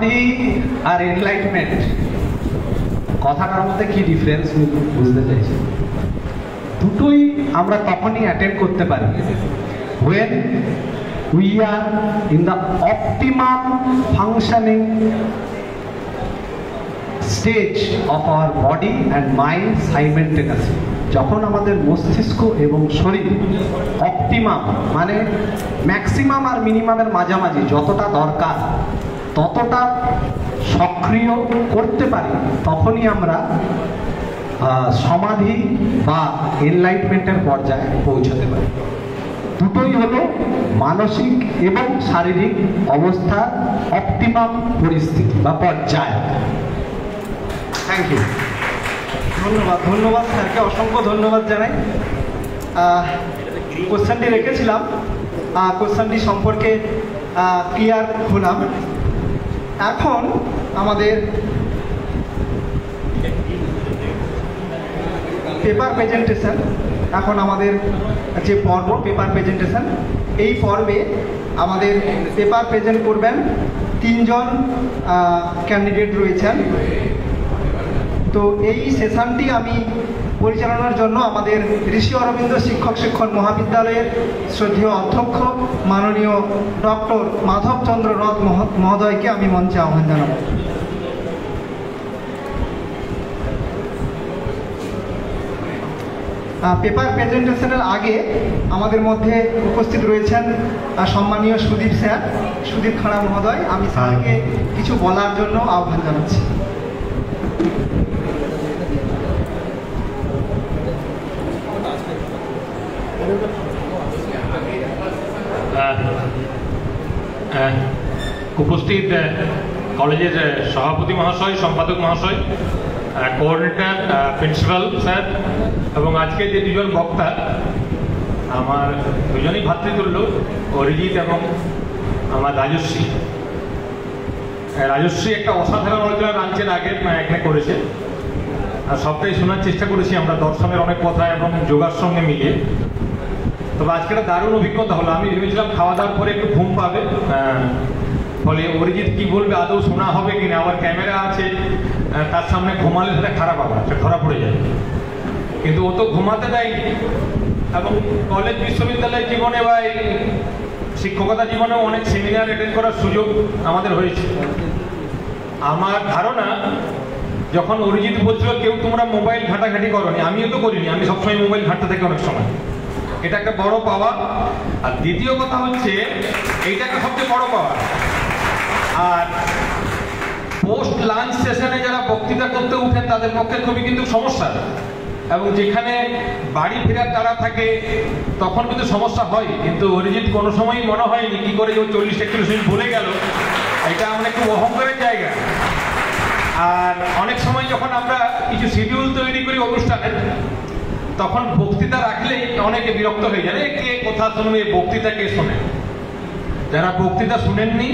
সমাধি আর এনলাইটমেন্ট কথাটার মধ্যে কি ডিফারেন্স বুঝতে চাইছি? দুটোই আমরা তখনই অ্যাটেন্ড করতে পারি when we are in the optimum functioning stage of our body and mind simultaneously. যখন আমাদের মস্তিষ্ক এবং শরীর অপটিমাম মানে ম্যাক্সিমাম আর মিনিমামের মাঝামাঝি যতটা দরকার ততটা সক্রিয় করতে পারি, তখনই আমরা সমাধি বা এনলাইটমেন্টের পর্যায়ে পৌঁছতে পারি। দুটোই হলো মানসিক এবং শারীরিক অবস্থার অপটিমাম পরিস্থিতি বা পর্যায়। থ্যাংক ইউ, ধন্যবাদ স্যারকে, অসংখ্য ধন্যবাদ জানাই। কোশ্চেনটি রেখেছিলাম, কোশ্চেনটি সম্পর্কে ক্লিয়ার হলাম। এখন আমাদের পেপার প্রেজেন্টেশন, এখন আমাদের যে পর্ব পেপার প্রেজেন্টেশন, এই পর্বে আমাদের পেপার প্রেজেন্ট করবেন 3 জন ক্যান্ডিডেট রয়েছেন। তো এই সেশনটি আমি পরিচালনার জন্য আমাদের ঋষি অরবিন্দ শিক্ষণ মহাবিদ্যালয়ের শ্রদ্ধেয় অধ্যক্ষ মাননীয় ডক্টর মাধবচন্দ্র রথ মহোদয়কে আমি মঞ্চে আহ্বান জানাব। পেপার প্রেজেন্টেশনের আগে আমাদের মধ্যে উপস্থিত রয়েছেন সম্মানীয় সুদীপ খাড়া মহোদয়। আমি স্যারকে কিছু বলার জন্য আহ্বান জানাচ্ছি। উপস্থিত কলেজের সভাপতি মহাশয়, সম্পাদক মহাশয়, কোঅর্ডিনেটর, প্রিন্সিপাল স্যার এবং আজকে যে 2 জন বক্তা, আমার 2জনই ভাতৃতুল্য, অরিজিৎ এবং আমার রাজশ্রী। রাজশ্রী একটা অসাধারণ আলোচনা লাঞ্চের আগে এখানে করেছে, আর সবটাই শোনার চেষ্টা করেছি আমরা, দর্শনের অনেক কথা এবং যোগার সঙ্গে মিলিয়ে। তবে আজকে একটা দারুণ অভিজ্ঞতা হলো। আমি ভেবেছিলাম খাওয়া দাওয়ার পরে একটু ঘুম পাবে, ফলে অরিজিৎ কি বলবে আদৌ শোনা হবে কিনা, আবার ক্যামেরা আছে তার সামনে, ঘুমালে সেটা খারাপ হবে, সেটা ধরা পড়ে যায়। কিন্তু ও তো ঘুমাতে দেয়নি, এবং কলেজ বিশ্ববিদ্যালয় জীবনে বা এই শিক্ষকতা জীবনেও অনেক সেমিনার অ্যাটেন্ড করার সুযোগ আমাদের হয়েছে। আমার ধারণা যখন অরিজিৎ বলছিল কেউ তোমরা মোবাইল ঘাটাঘাটি করোনি, আমিও তো করিনি, আমি সবসময় মোবাইল ঘাঁটতে থাকি অনেক সময়, এটা একটা বড় পাওয়া। আর দ্বিতীয় কথা হচ্ছে এইটা একটা সবচেয়ে বড় পাওয়া। আর পোস্ট লাঞ্চ সেশনে যারা বক্তৃতা করতে উঠেন তাদের পক্ষে খুবই কিন্তু সমস্যা, এবং যেখানে বাড়ি ফেরার তারা থাকে তখন কিন্তু সমস্যা হয়। কিন্তু অরিজিৎ কোনো সময়ই মনে হয়নি কি করে যে 40-41 মিনিট ভুলে গেল, এটা আমাদের খুব অহংকারের জায়গা। আর অনেক সময় যখন আমরা কিছু শিডিউল তৈরি করি অনুষ্ঠানের, তখন বক্তৃতা রাখলেই অনেকে বিরক্ত হয়ে যায়, কে কোথা শুনবে, বক্তৃতা কে শোনে। যারা বক্তৃতা শুনেননি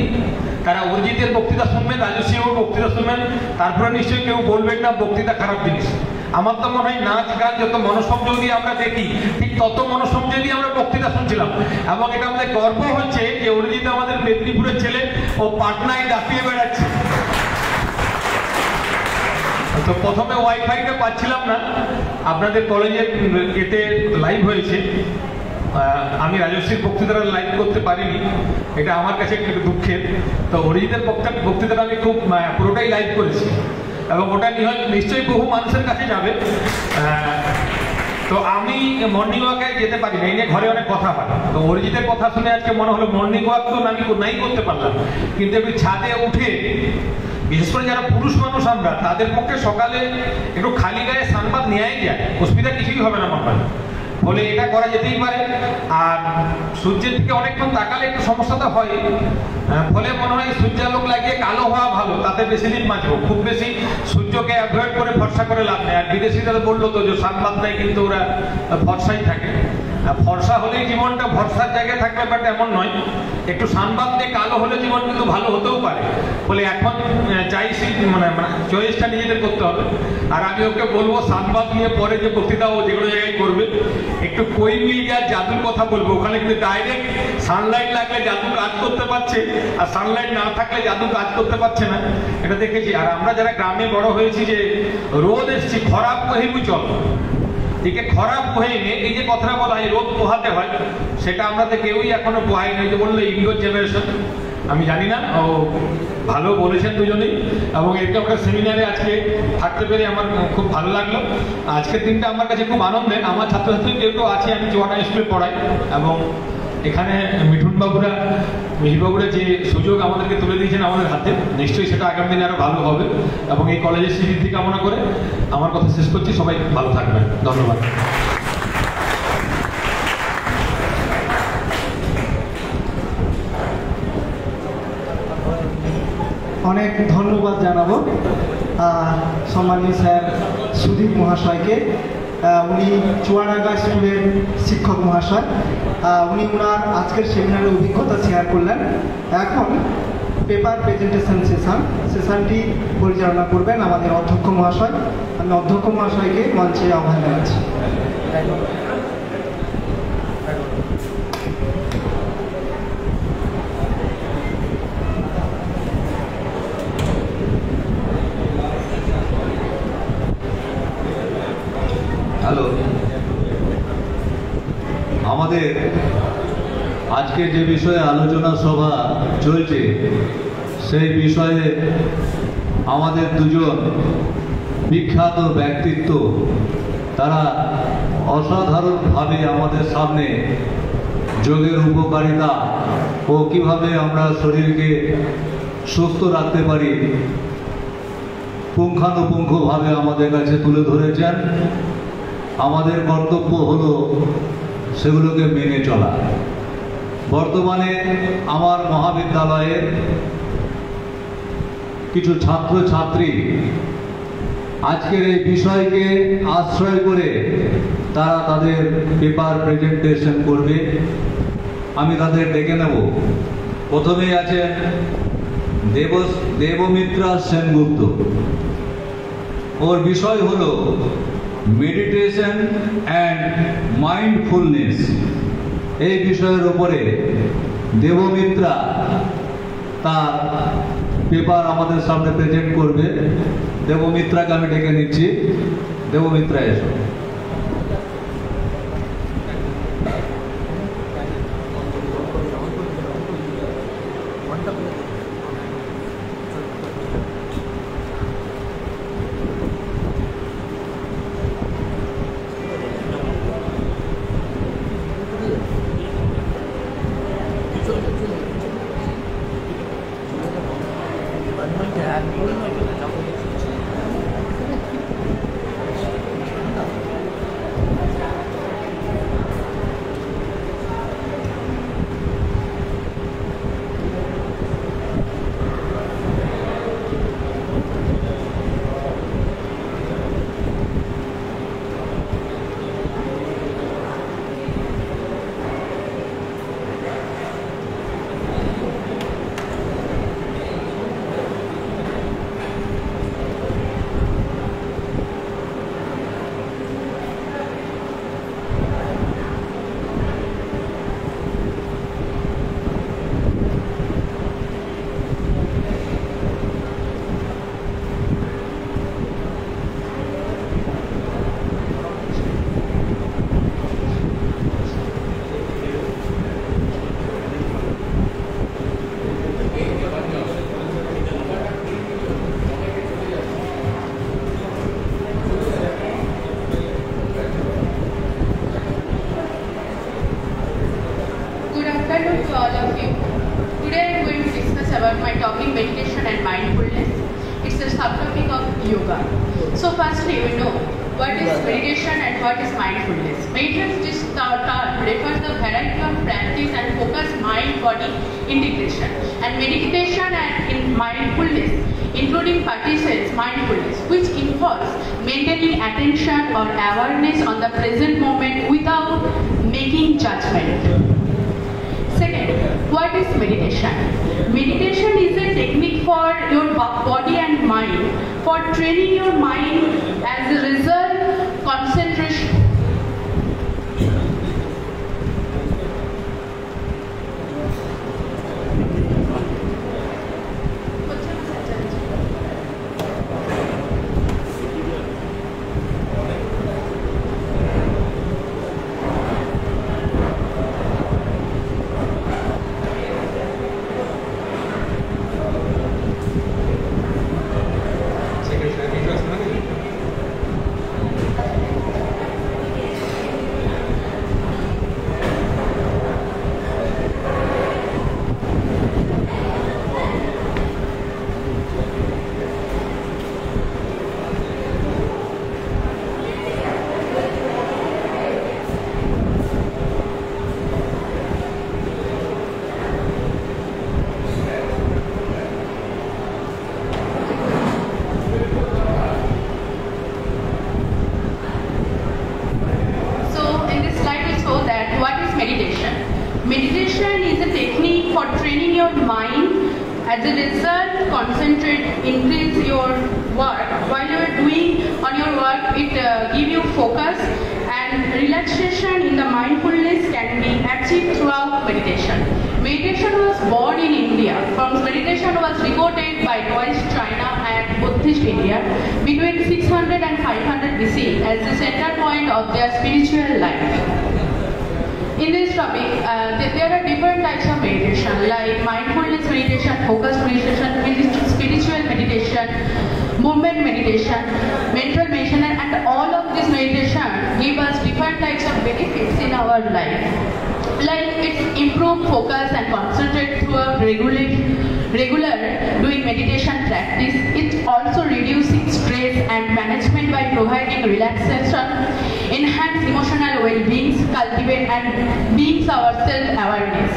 তারা অরিজিতের বক্তৃতা শুনবেন, রাজস্বীবাবুর বক্তৃতা শুনবেন, তারপরে নিশ্চয়ই কেউ বলবেন না বক্তৃতা খারাপ জিনিস। আমার তো মনে হয় নাচ গান যত মনোসংযোগী আমরা দেখি, ঠিক তত মনোসংযোগী আমরা বক্তৃতা শুনছিলাম। এবং এটা আমাদের গর্ব হচ্ছে যে অরিজিৎ আমাদের মেদিনীপুরের ছেলে, ও পাটনায় দাপিয়ে বেড়াচ্ছে। তো প্রথমে ওয়াইফাইটা পাচ্ছিলাম না, আপনাদের কলেজের এতে লাইভ হয়েছে, আমি রাজশ্রীর বক্তৃতাটা লাইভ করতে পারিনি, এটা আমার কাছে একটু দুঃখের। তো অরিজিতের বক্তৃতাটা আমি খুব পুরোটাই লাইভ করেছি, এবং ওটা নিশ্চয়ই বহু মানুষের কাছে যাবে। তো আমি মর্নিং ওয়াকে যেতে পারি না, এই নিয়ে ঘরে অনেক কথা হয়। তো অরিজিতের কথা শুনে আজকে মনে হলো মর্নিং ওয়াক তো আমি নাই করতে পারলাম, কিন্তু একটু ছাদে উঠে, বিশেষ করে যারা পুরুষ মানুষ আমরা, তাদের পক্ষে সকালে একটু খালি গায়ে সানবাদ নেওয়াই যায়, অসুবিধা কিছুই হবে না মনে হয়। ফলে এটা করা যেতেই পারে। আর সূর্যের দিকে অনেকক্ষণ তাকালে একটু সমস্যাটা হয়, ফলে মনে হয় সূর্যালোক লাগিয়ে কালো হওয়া ভালো, তাতে বেশি দিন বাঁচবো। খুব বেশি সূর্যকে অ্যাভয়েড করে ফর্সা করে লাভ নেই। আর বিদেশিরা বললো তো যে সানবাদ নেই, কিন্তু ওরা ফর্সাই থাকে। ফর্সা হলেই জীবনটা ভরসার জায়গায় থাকবে, বাট এমন নয়। একটু সানবাদ দিয়ে কালো হলে জীবন কিন্তু ভালো হতেও পারে। বলে এখন চাইছি মানে চয়েসটা নিজেদের করতে হবে। আর আমি ওকে বলবো সানবাদ নিয়ে পরে যে বক্তৃতা ও যেগুলো জায়গায় করবে, একটু কই মিল গিয়ে জাদুর কথা বলবো। ওখানে কিন্তু ডাইরেক্ট সানলাইট লাগলে জাদু কাজ করতে পারছে, আর সানলাইট না থাকলে জাদু কাজ করতে পারছে না, এটা দেখেছি। আর আমরা যারা গ্রামে বড় হয়েছি, যে রোদ এসছি খরাব কহিবু চল, একে খরাব পোহাইনে, এই যে কথাটা বলা হয় রোদ পোহাতে হয়, সেটা আমরা তো কেউই এখনো পোহাই নাই। যে বললো ইন্ডোর জেনারেশন, আমি জানি না, ও ভালো বলেছেন দুজনেই। এবং এরকম একটা সেমিনারে আজকে থাকতে পেরে আমার খুব ভালো লাগলো। আজকের দিনটা আমার কাছে খুব আনন্দের। আমার ছাত্রছাত্রী কেউ কেউ আছে, আমি চুয়াডা স্কুলে পড়াই, এবং এখানে মিহিরবাবুরা যে সুযোগ আমাদেরকে তুলে দিয়েছেন আমাদের হাতে, নিশ্চয়ই সেটা আগামী দিনে আরো ভালো হবে। এবং এই কলেজের স্মৃতি কামনা করে আমার কথা শেষ করছি। সবাই ভালো থাকবেন, ধন্যবাদ। অনেক ধন্যবাদ জানাবো সম্মানীয় স্যার সুদীপ মহাশয়কে। উনি চুয়াডাঙ্গা স্কুলের শিক্ষক মহাশয়। উনি ওনার আজকের সেমিনারের অভিজ্ঞতা শেয়ার করলেন। এখন পেপার প্রেজেন্টেশন সেশনটি পরিচালনা করবেন আমাদের অধ্যক্ষ মহাশয়। আমি অধ্যক্ষ মহাশয়কে মঞ্চে আহ্বান জানাচ্ছি। হ্যালো, আমাদের আজকে যে বিষয়ে আলোচনা সভা চলছে, সেই বিষয়ে আমাদের দুজন বিখ্যাত ব্যক্তিত্ব, তারা অসাধারণভাবে আমাদের সামনে যোগের উপকারিতা ও কিভাবে আমরা শরীরকে সুস্থ রাখতে পারি পুঙ্খানুপুঙ্খভাবে আমাদের কাছে তুলে ধরেছেন। আমাদের কর্তব্য হলো সেগুলোকে মেনে চলা। বর্তমানে আমার মহাবিদ্যালয়ের কিছু ছাত্রছাত্রী আজকের এই বিষয়কে আশ্রয় করে তারা তাদের পেপার প্রেজেন্টেশন করবে। আমি তাদের ডেকে নেব। প্রথমেই আছেন দেবমিত্রা সেনগুপ্ত। ওর বিষয় হলো মেডিটেশন অ্যান্ড মাইন্ডফুলনেস। এই বিষয়ের উপরে দেবমিত্রা তার পেপার আমাদের সামনে প্রেজেন্ট করবে। দেবমিত্রাকে আমি ডেকে নিচ্ছি। দেবমিত্রা এসো। So firstly, we know what is meditation and what is mindfulness. Meditation refers to the variety of practice and focus mind-body integration. And meditation and mindfulness, including participants mindfulness, which involves maintaining attention or awareness on the present moment without making judgment. Second, what is meditation? Meditation is a technique for your body and mind, for training your mind. As a result, concentration. Meditation is a technique for training your mind. As a result, concentrate, increase your work. While you are doing on your work, it gives you focus, and relaxation in the mindfulness can be achieved throughout meditation. Meditation was born in India. From meditation was recorded by Taoist China and Buddhist India between 600 and 500 BC as the center point of their spiritual life. In this topic, there are different types of meditation like mindfulness meditation, focused meditation, spiritual meditation, movement meditation, mental meditation, and all of this meditation give us different types of benefits in our life. Like it's improve focus and concentrate through a regular doing meditation practice. It also reducing stress and management by providing relaxation, enhance emotional well-being, cultivate and beings our self-awareness.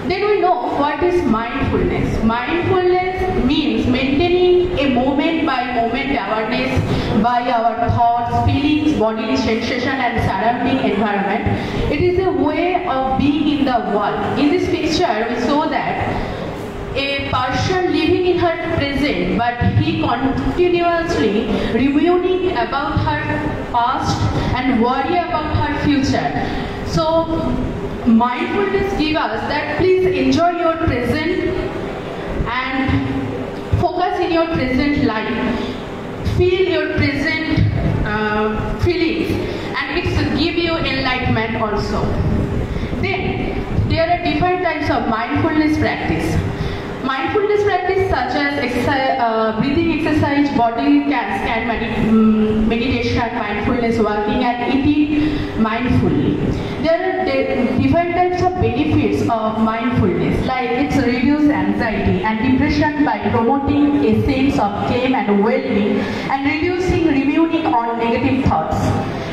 Then we know what is mindfulness. Mindfulness means maintaining a moment-by-moment awareness by our thoughts, feelings, bodily sensation and surrounding environment. It is a way of being in the world. In this picture, we saw that a person living in her present, but he continuously ruminating about her past and worry about her future. So mindfulness gives us that please enjoy your present and focus in your present life. Feel your present feelings, and it give you enlightenment also. Then there are different types of mindfulness practice. Mindfulness practice such as breathing exercise, body scan meditation, mindfulness walking and eating mindfully. There are different types of benefits of mindfulness, like it's reduce anxiety and depression by promoting a sense of calm and well-being and reducing ruminating on negative thoughts.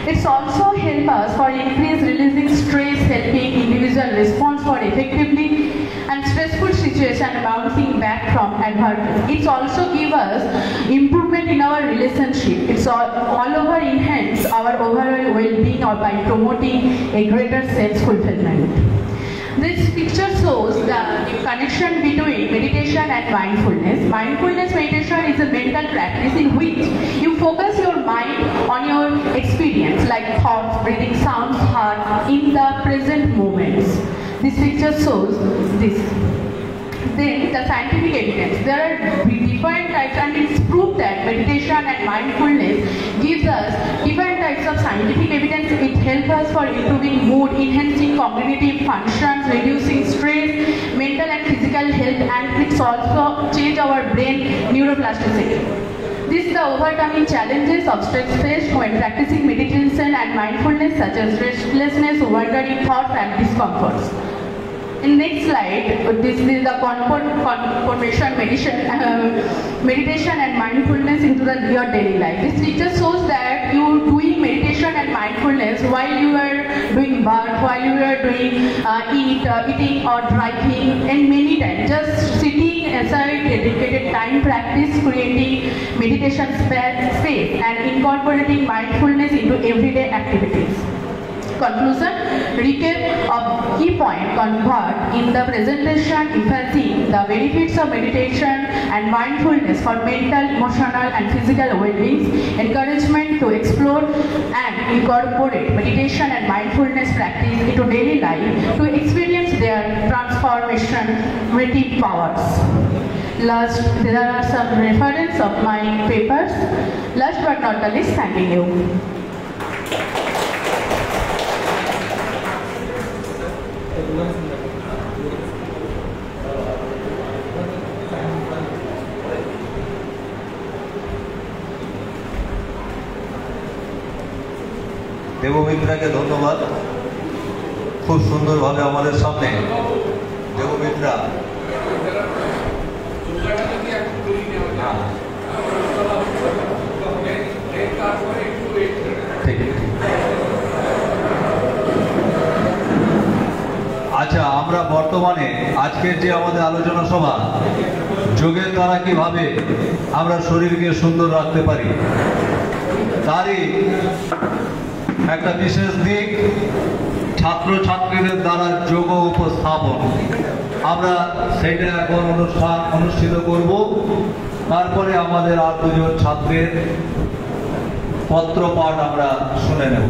It's also help us for increased releasing stress, helping individual response for effectively and stressful situation bouncing back from adversity. It's also give us improvement in our relationship. It's all over enhance our overall well-being or by promoting a greater self-fulfillment. This picture shows the connection between meditation and mindfulness. Mindfulness meditation is a mental practice in which you focus your mind on your experience like thoughts, breathing, sounds, heart in the present moments. This picture shows this. Then the scientific evidence. There are different types, and it's proved that meditation and mindfulness gives us different types of scientific evidence. It helps us for improving mood, enhancing cognitive functions, reducing stress, mental and physical health, and it's also change our brain neuroplasticity. This is the overcoming challenges of stress faced when practicing meditation and mindfulness, such as restlessness, wandering thoughts, and discomforts. In next slide, this is the confirmation meditation and mindfulness into your daily life. This picture shows that you doing meditation and mindfulness while you are doing bath, while you are doing eating or driving, and many times just sitting aside dedicated time practice, creating meditation space and incorporating mindfulness into everyday activities. conclusion, recap of key point convert in the presentation emphasizing the benefits of meditation and mindfulness for mental, emotional and physical well-being, encouragement to explore and incorporate meditation and mindfulness practice into daily life to experience their transformative powers. Last, there are some reference of my papers. Last but not the least, thanking you. দেবমিত্রাকে ধন্যবাদ, খুব সুন্দরভাবে আমাদের সামনে দেবমিত্রা আচ্ছা, আমরা বর্তমানে আজকের যে আমাদের আলোচনা সভা, যোগের দ্বারা কিভাবে আমরা শরীরকে সুন্দর রাখতে পারি তারই একটা বিশেষ দিক ছাত্রছাত্রীদের দ্বারা যোগ উপস্থাপন। আমরা সেটা এখন অনুষ্ঠিত করব। তারপরে আমাদের আর দুজন ছাত্রের পত্র পাঠ আমরা শুনে নেব।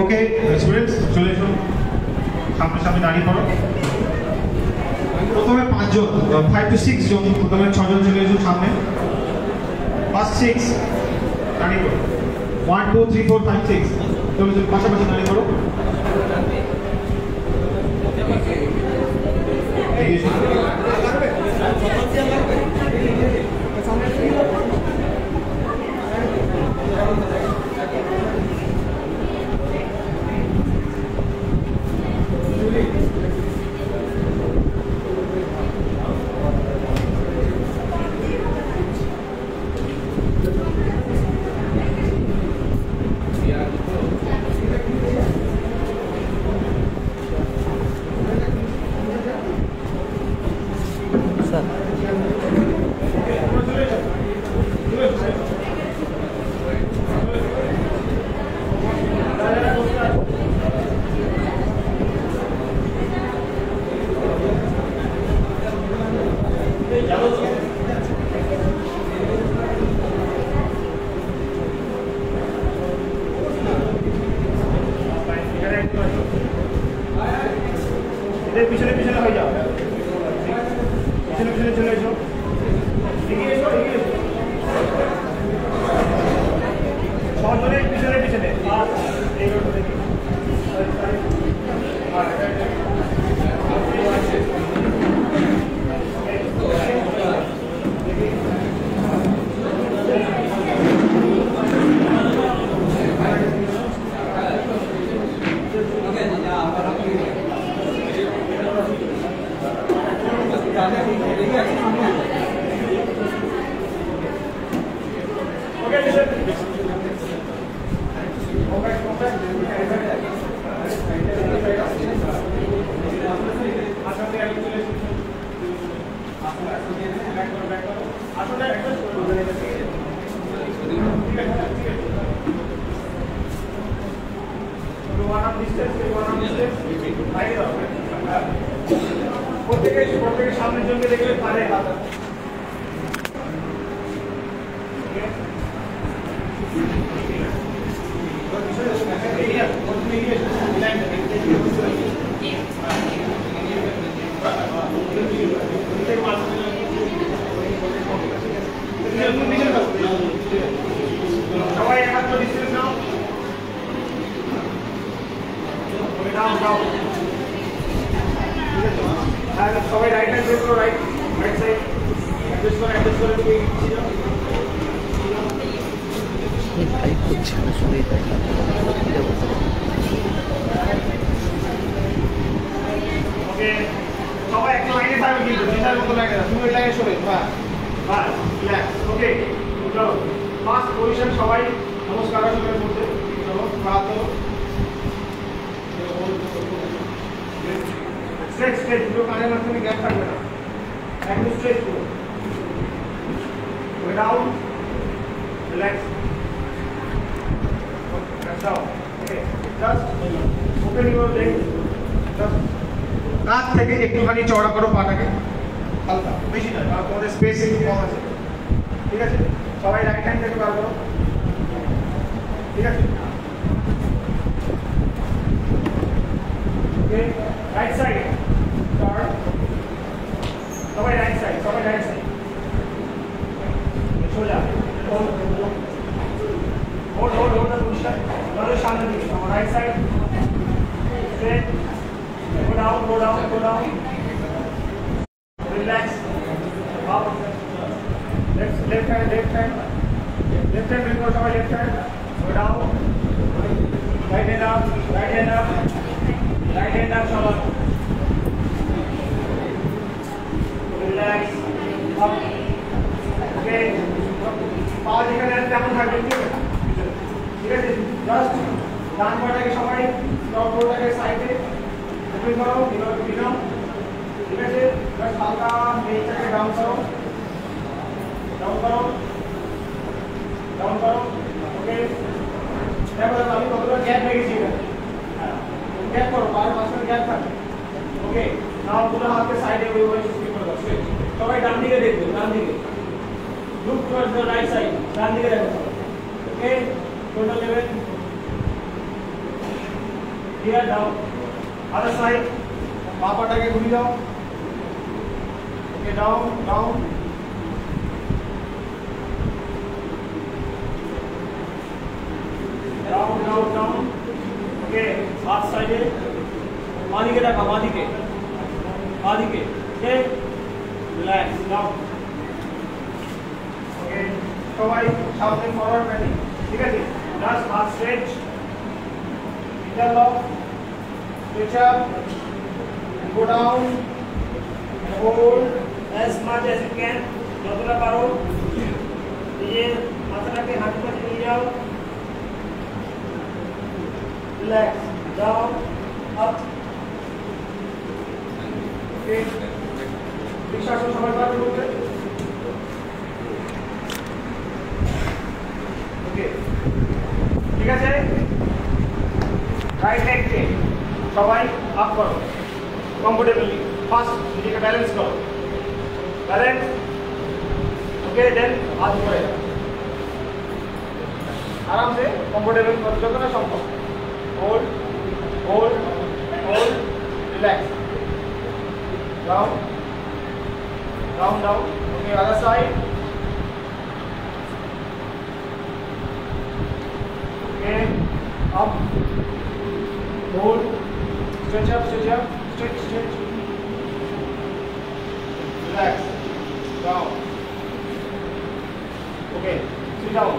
ওকে স্টুডেন্টস চলে এসো, সামনে সামনে দাঁড়িয়ে পড়ো। প্রথমে 5 জন, 5 to 6 জন, প্রথমে 6 জন চলে এসো সামনে। ফার্স্ট 6 দাঁড়িয়ে পড়ো। 1 2 3 4 5 6 চলো চলো পাশাপাশি দাঁড়িয়ে পড়ো। এগিয়ে এসো। পিছনে পিছনে হয়ে যাও, পিছনে পিছনে চলে এসো, এগিয়ে এসো, এগিয়ে এসো। 6 জনের পিছনে পিছনে এই রোড থেকে প্রত্যেকের সামনের জনকে দেখলে পারে। সবাই একাত্ম ডিস্টেন্স নাও, সবাই রাইট হ্যান্ড বের করো, রাইট সাইড অ্যাডজাস্ট করে তুমি এগিয়ে যাও। ওকে সবাই একটা লাইনে থাকবে, কিন্তু যেটার মতো লাগে না, তুমি ওই লাইনে সরে বাস রিল্যাক্স। ওকে চলো ফার্স্ট পজিশন, সবাই নমস্কার সবাই করতে চলো, হাত ধরো, স্ট্রেচ স্ট্রেচ, দুটো কানের মাঝখানে গ্যাপ থাকবে না, একটু স্ট্রেচ করো, ওয়ে ডাউন, রিল্যাক্স, দাও। ওকে just open your leg, just কাঁধ থেকে একটুখানি চওড়া করো পাটাকে, হালকা, বেশি না, কারণ তোমাদের স্পেস একটু কম আছে। ঠিক আছে, সবাই রাইট হ্যান্ড থেকে বার করো। ঠিক আছে, ওকে রাইট সাইড টার্ন, সবাই রাইট সাইড, সবাই রাইট সাইড সোজা, hold hold hold the position, ধরো সামনে দিকে, right side straight, go down, go down, go down, relax, up, left hand, left hand, left hand, bring over left hand, go down, right hand up, right hand up, right hand up, shabab, relax, up, okay, power যেখানে আছে তেমন থাকবে, ঠিক আছে, just ডান পাটাকে সবাই top রোটাকে সাইডে open করো, দিলাম, ঠিক আছে, জাস্ট হালকা নিচটাকে ডাউন করো, ডাউন করো, ডাউন করো। ওকে দেখো আমি কতটা গ্যাপ রেখেছি এখানে, গ্যাপ করো, পায়ের মাঝখানে গ্যাপ থাকে। ওকে নাও পুরো হাতকে সাইডে ওই স্কিপ করে দাও, সবাই ডান দিকে দেখবে, ডান দিকে, look towards the right side, ডান দিকে দেখো। Okay total level Here down. Other side. পাটাকে ঘুরিয়ে দাও। Okay, down, down. Down, down, down. Okay, हाथ साइड है। बादिके रखा, बादिके। बादिके। Okay. Relax. Down. Okay. সবাই সামনে ফরওয়ার্ড ব্যান্ডিং। ঠিক আছে? Just হাত stretch. Interlock. Switch up. Go down. And hold as much as you can. যতটা পারো। নিজের মাথাটাকে হাঁটু কাছে নিয়ে যাও। Relax. Down. Up. Okay. নিঃশ্বাসও সবাই বার করবে। ওকে। ঠিক আছে? রাইট লেগ কে সবাই আপ করো। কমফোর্টেবলি। ফার্স্ট নিজেকে ব্যালেন্স করো। ব্যালেন্স। ওকে, দেন হাত উপরে। আরামসে কমফোর্টেবল করো যতটা সম্ভব। Hold, hold, hold, relax. Down, down, down. Okay, other side. Okay, up, hold, stretch up, stretch, stretch. Relax. Down. Okay, sit down.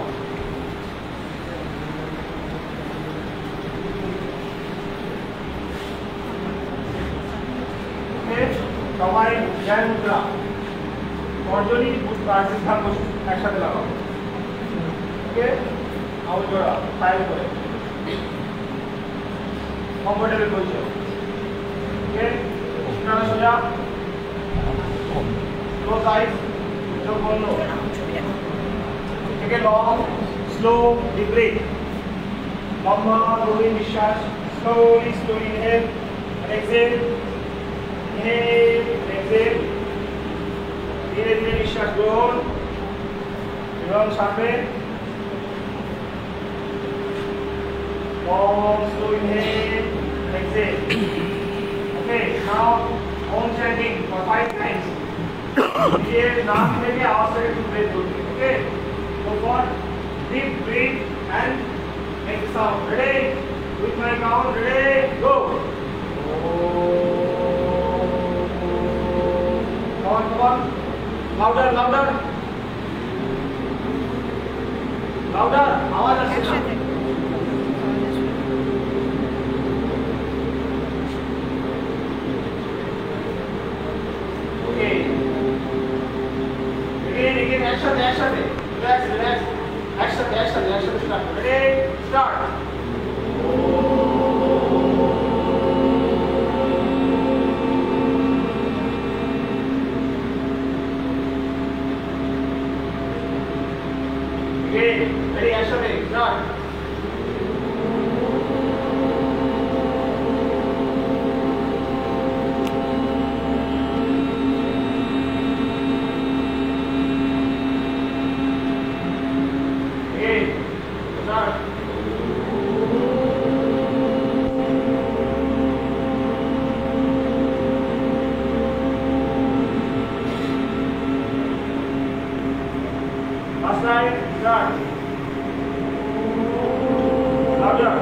Okay, সবাই জ্ঞান মুদ্রা। তর্জনী সিদ্ধান্ত একসাথে লাগাও। ওকে, আউট জোড়া, ফাইল করে। Comfortable position. ওকে, উনারা সোজা। ক্লোজ আইজ, চোখ বন্ধ। Take a long, slow deep breath. লম্বা গভীর নিঃশ্বাস। Slowly, slowly inhale and exhale. Inhale, exhale. ধীরে ধীরে নিঃশ্বাস গ্রহণ এবং ছাড়বে। Long, slow inhale and exhale. Okay, now Om chanting for 5 times. ये नाम लेके आवाज से ब्रेथ होती है। Okay, so for deep breathe and make the sound. Ready? With my count. Ready? Go. Come on. Louder, louder. Louder. आवाज अच्छी ना। Okay. Again, একসাথে, একসাথে। Relax, relax. একসাথে, একসাথে, একসাথে start. Ready? Start. Okay, ready? একসাথে, start. Okay, start. Last time, start. Louder.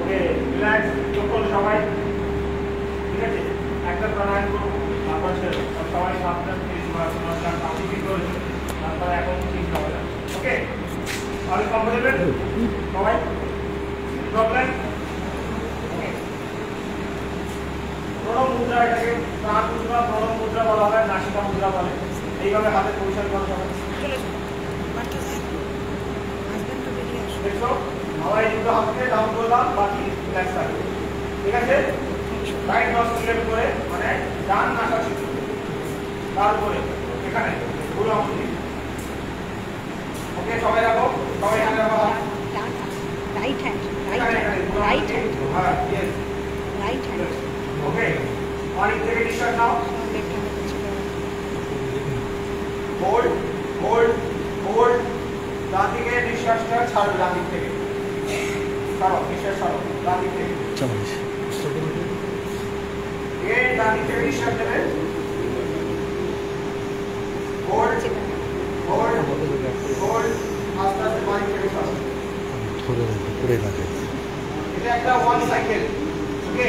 Okay, relax. চোখ খোলো সবাই। ঠিক আছে? একটা প্রাণায়াম করবো, তারপর ছেড়ে দাও। সবাই 7-30 কাশি ফিট করেছে, তারপরে এখন চিন্তা হবে না। ওকে, তাহলে কমফোর্টেবল সবাই? প্রবলেম? প্রণব মুদ্রা, এটাকে প্রাণ মুদ্রা, প্রণব মুদ্রা বলা হয়, নাসিকা মুদ্রা বলে। এইভাবে হাতে পরিষ্কার করা সবাই। দেখছো? আমরা এই দুটো হাতকে ডাউন করলাম, বাকি রিল্যাক্স থাকবে। ঠিক আছে? রাইট নস্ট্রিল করে, মানে ডান নাসা ছিল তারপরে এখানে পুরো অংশ। ওকে, সবাই রাখো, সবাই এখানে রাখো। right hand, right hand. হ্যাঁ, ইয়েস, right hand. ওকে, অনেক থেকে নিঃশ্বাস নাও। ডান দিক থেকে ডান দিক থেকে নিঃশ্বাস নেবেন হোল্ড হোল্ড হোল্ড আস্তে আস্তে বাড়ি থেকে শ্বাস এটা একটা one cycle okay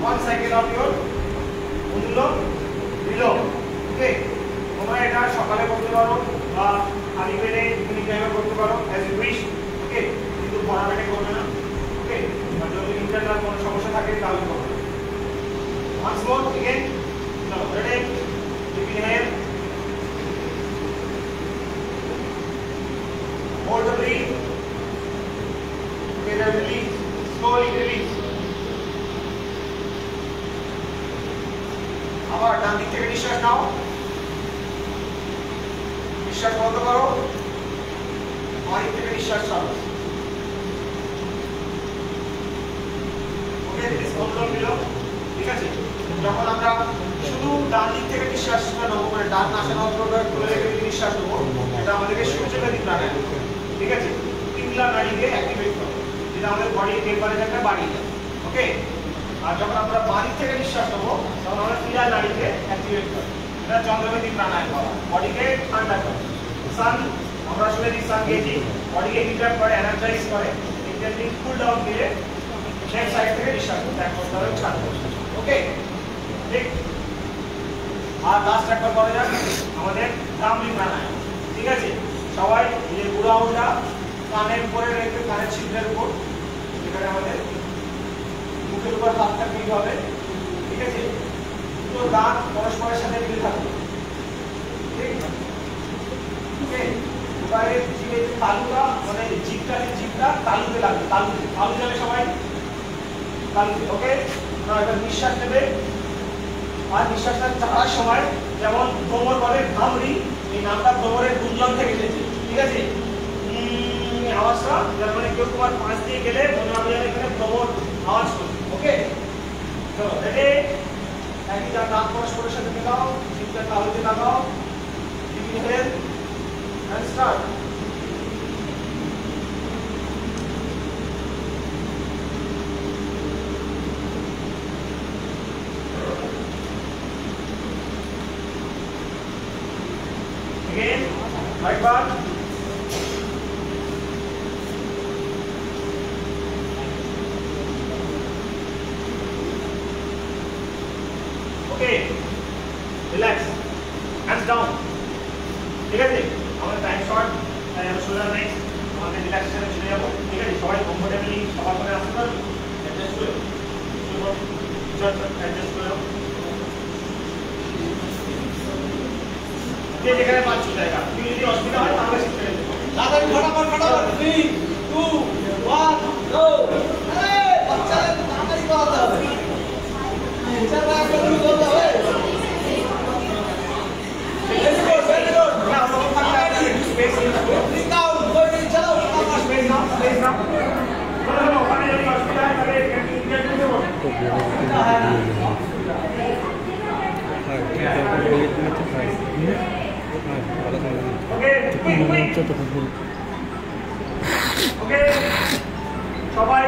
one cycle of your anulom vilom okay তোমরা এটা সকালে করতে পারো বা খালি পেটে ইভিনিং টাইমে করতে পারো অ্যাজ ইউ উইশ ওকে কিন্তু ভরা পেটে করবে না ওকে আর যদি ইন্টারনাল কোনো সমস্যা থাকে তাহলে করবে once more again no ready deep inhale hold the breath okay then release slowly release আবার ডান দিক থেকে নিঃশ্বাস নাও নিঃশ্বাস বন্ধ করো বাম দিক থেকে নিঃশ্বাস ছাড়ো ওকে দিস অনুলোম বিলোম ঠিক আছে যখন আমরা শুধু ডান দিক থেকে নিঃশ্বাসটা নেবো মানে ডান নাসানন্ত্রটা খুলে রেখে নিঃশ্বাস নেবো এটা আমাদেরকে সূর্যবেদী প্রাণায়াম ঠিক আছে পিঙ্গলা নাড়িকে অ্যাক্টিভেট করে যেটা আমাদের বডির টেম্পারেচারটা বাড়িয়ে দেয় ওকে আর যখন আমরা বাঁ দিক থেকে নিঃশ্বাস নেবো তখন আমরা শিরা নাড়িকে অ্যাক্টিভেট করি এটা চন্দ্রবেদী প্রাণায়াম বলা বডিকে ঠান্ডা করে সান আমরা আসলে এই সান গেজি বডিকে হিট করে এনার্জাইজ করে ইন্টারনালি কুল ডাউন দিয়ে নেক্সট সাইড থেকে নিঃশ্বাস ত্যাগ করতে হবে ছাড়তে হবে ওকে ঠিক আর লাস্ট একবার করা যাক আমাদের ব্রাহ্মী প্রাণায়াম ঠিক আছে সবাই এই বুড়ো আঙুলটা কানের উপরে রেখে কানের ছিদ্রের উপর এখানে আমাদের মুখের উপর হাতটা ঠিক হবে ঠিক আছে তো দাঁত পরস্পরের সাথে মিলে থাকবে ঠিক ওকে এবারে জিভে তালুটা মানে জিভটা তালুতে লাগবে তালু যাবে সবাই তালুতে ওকে না এবার নিঃশ্বাস নেবে আর নিঃশ্বাসটা ছাড়ার সময় যেমন ভ্রমর বলে ভ্রামরি এই নামটা ভ্রমরের গুঞ্জন থেকে এসেছে ঠিক আছে আওয়াজটা যার মানে কেউ তোমার পাশ দিয়ে গেলে মনে হবে যেন এখানে ভ্রমর আওয়াজ করছে ওকে চলো রেডি একই যা দাঁত পরস্পরের সাথে মেলাও জিভটা তালুতে লাগাও deep inhale and start again right back okay relax hands down ঠিক আছে আমাদের টাইম শর্ট তাই আমরা সোজা নেক্সট আমাদের রিল্যাক্সেশনে চলে যাবো ঠিক আছে সবাই কমফোর্টেবলি সবার করে আসতে পারবে অ্যাডজাস্ট করে অ্যাডজাস্ট করে ये जगह बात चल जाएगा क्योंकि यदि हॉस्पिटल है तांगा शिफ्ट करेंगे दादा फटाफट 3 2 1 गो अरे बच्चा तांगा ही बात है चल रहा है कुछ बोलता है वेरी गुड ना हम लोग फटा है स्पेस ब्रिंग डाउन कोई चलो फटाफट स्पेस ना चलो खाने जल्दी हॉस्पिटल है करे इंडिया में Okay, quick. Okay. সবাই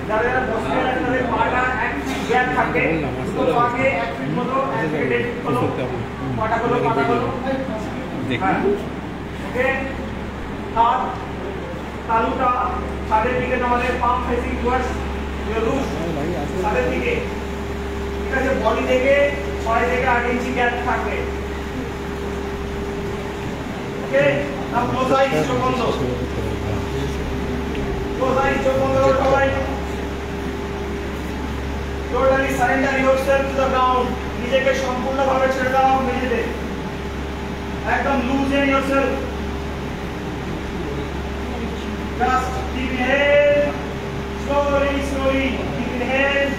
যারা বসে আছেন তাদের পাটা এক ফিট গ্যাপ থাকে তো পাকে এক ফিট মতো এক ফিট হলো পাটা হলো দেখুন ওকে হাত তালুটা সাদের দিকে আমাদের পাম ফেসিং টুয়ার্ডস ইওর রুট সাদের দিকে ঠিক আছে বডি থেকে 6 থেকে 8 ইঞ্চি গ্যাপ থাকবে Okay, now close eyes, চোখ বন্ধ। Close eyes, চোখ বন্ধ করো সবাই। Totally surrender yourself to the ground. নিজেকে সম্পূর্ণভাবে ছেড়ে দাও মেঝেতে। একদম loosen yourself. Just deep inhale, slowly. Deep inhale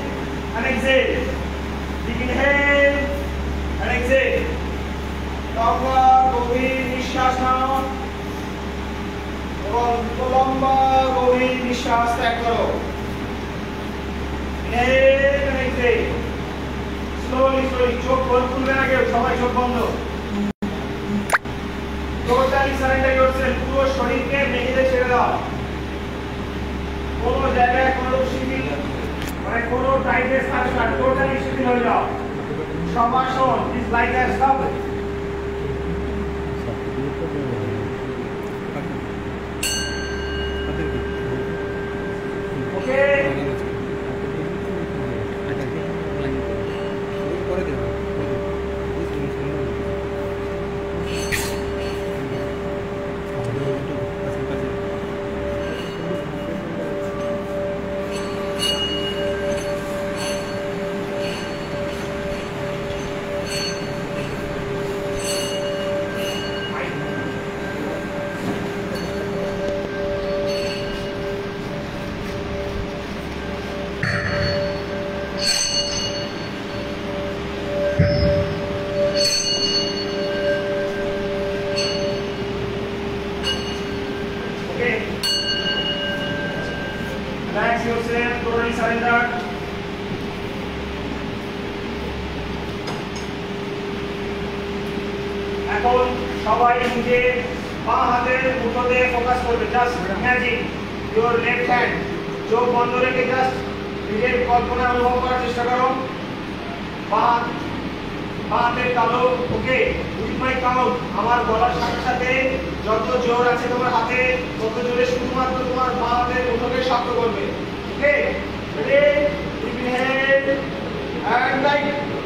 and exhale. Deep inhale and exhale. লম্বা গভীর নিঃশ্বাস নাও এবং লম্বা গভীর নিঃশ্বাস ত্যাগ করো স্লোলি চোখ খুলবে না কেউ সবাই চোখ বন্ধ টোটালি সারেন্ডার ইয়োরসেলফ পুরো শরীরকে মেঝেতে ছেড়ে দাও কোনো জায়গায় কোনো শিথিল মানে কোনো টাইটনেস থাকবে না, টোটালি শিথিল হয়ে যাও। Shavasana is like that, stop. Okay, relax yourself, totally surrender. এখন সবাই নিজের বাঁ হাতের মুঠোতে ফোকাস করবে। Just imagine your left hand, চোখ বন্ধ রেখে জাস্ট নিজের কল্পনা অনুভব করার চেষ্টা করো। বাঁ হাতের তালু। ওকে, উইথ মাই কাউন্ট, আমার বলার সাথে সাথে যত জোর আছে তোমার হাতে তত জোরে শুধুমাত্র তোমার বাঁ হাতের মুঠোকে শক্ত করবে। Okay, ready, inhale and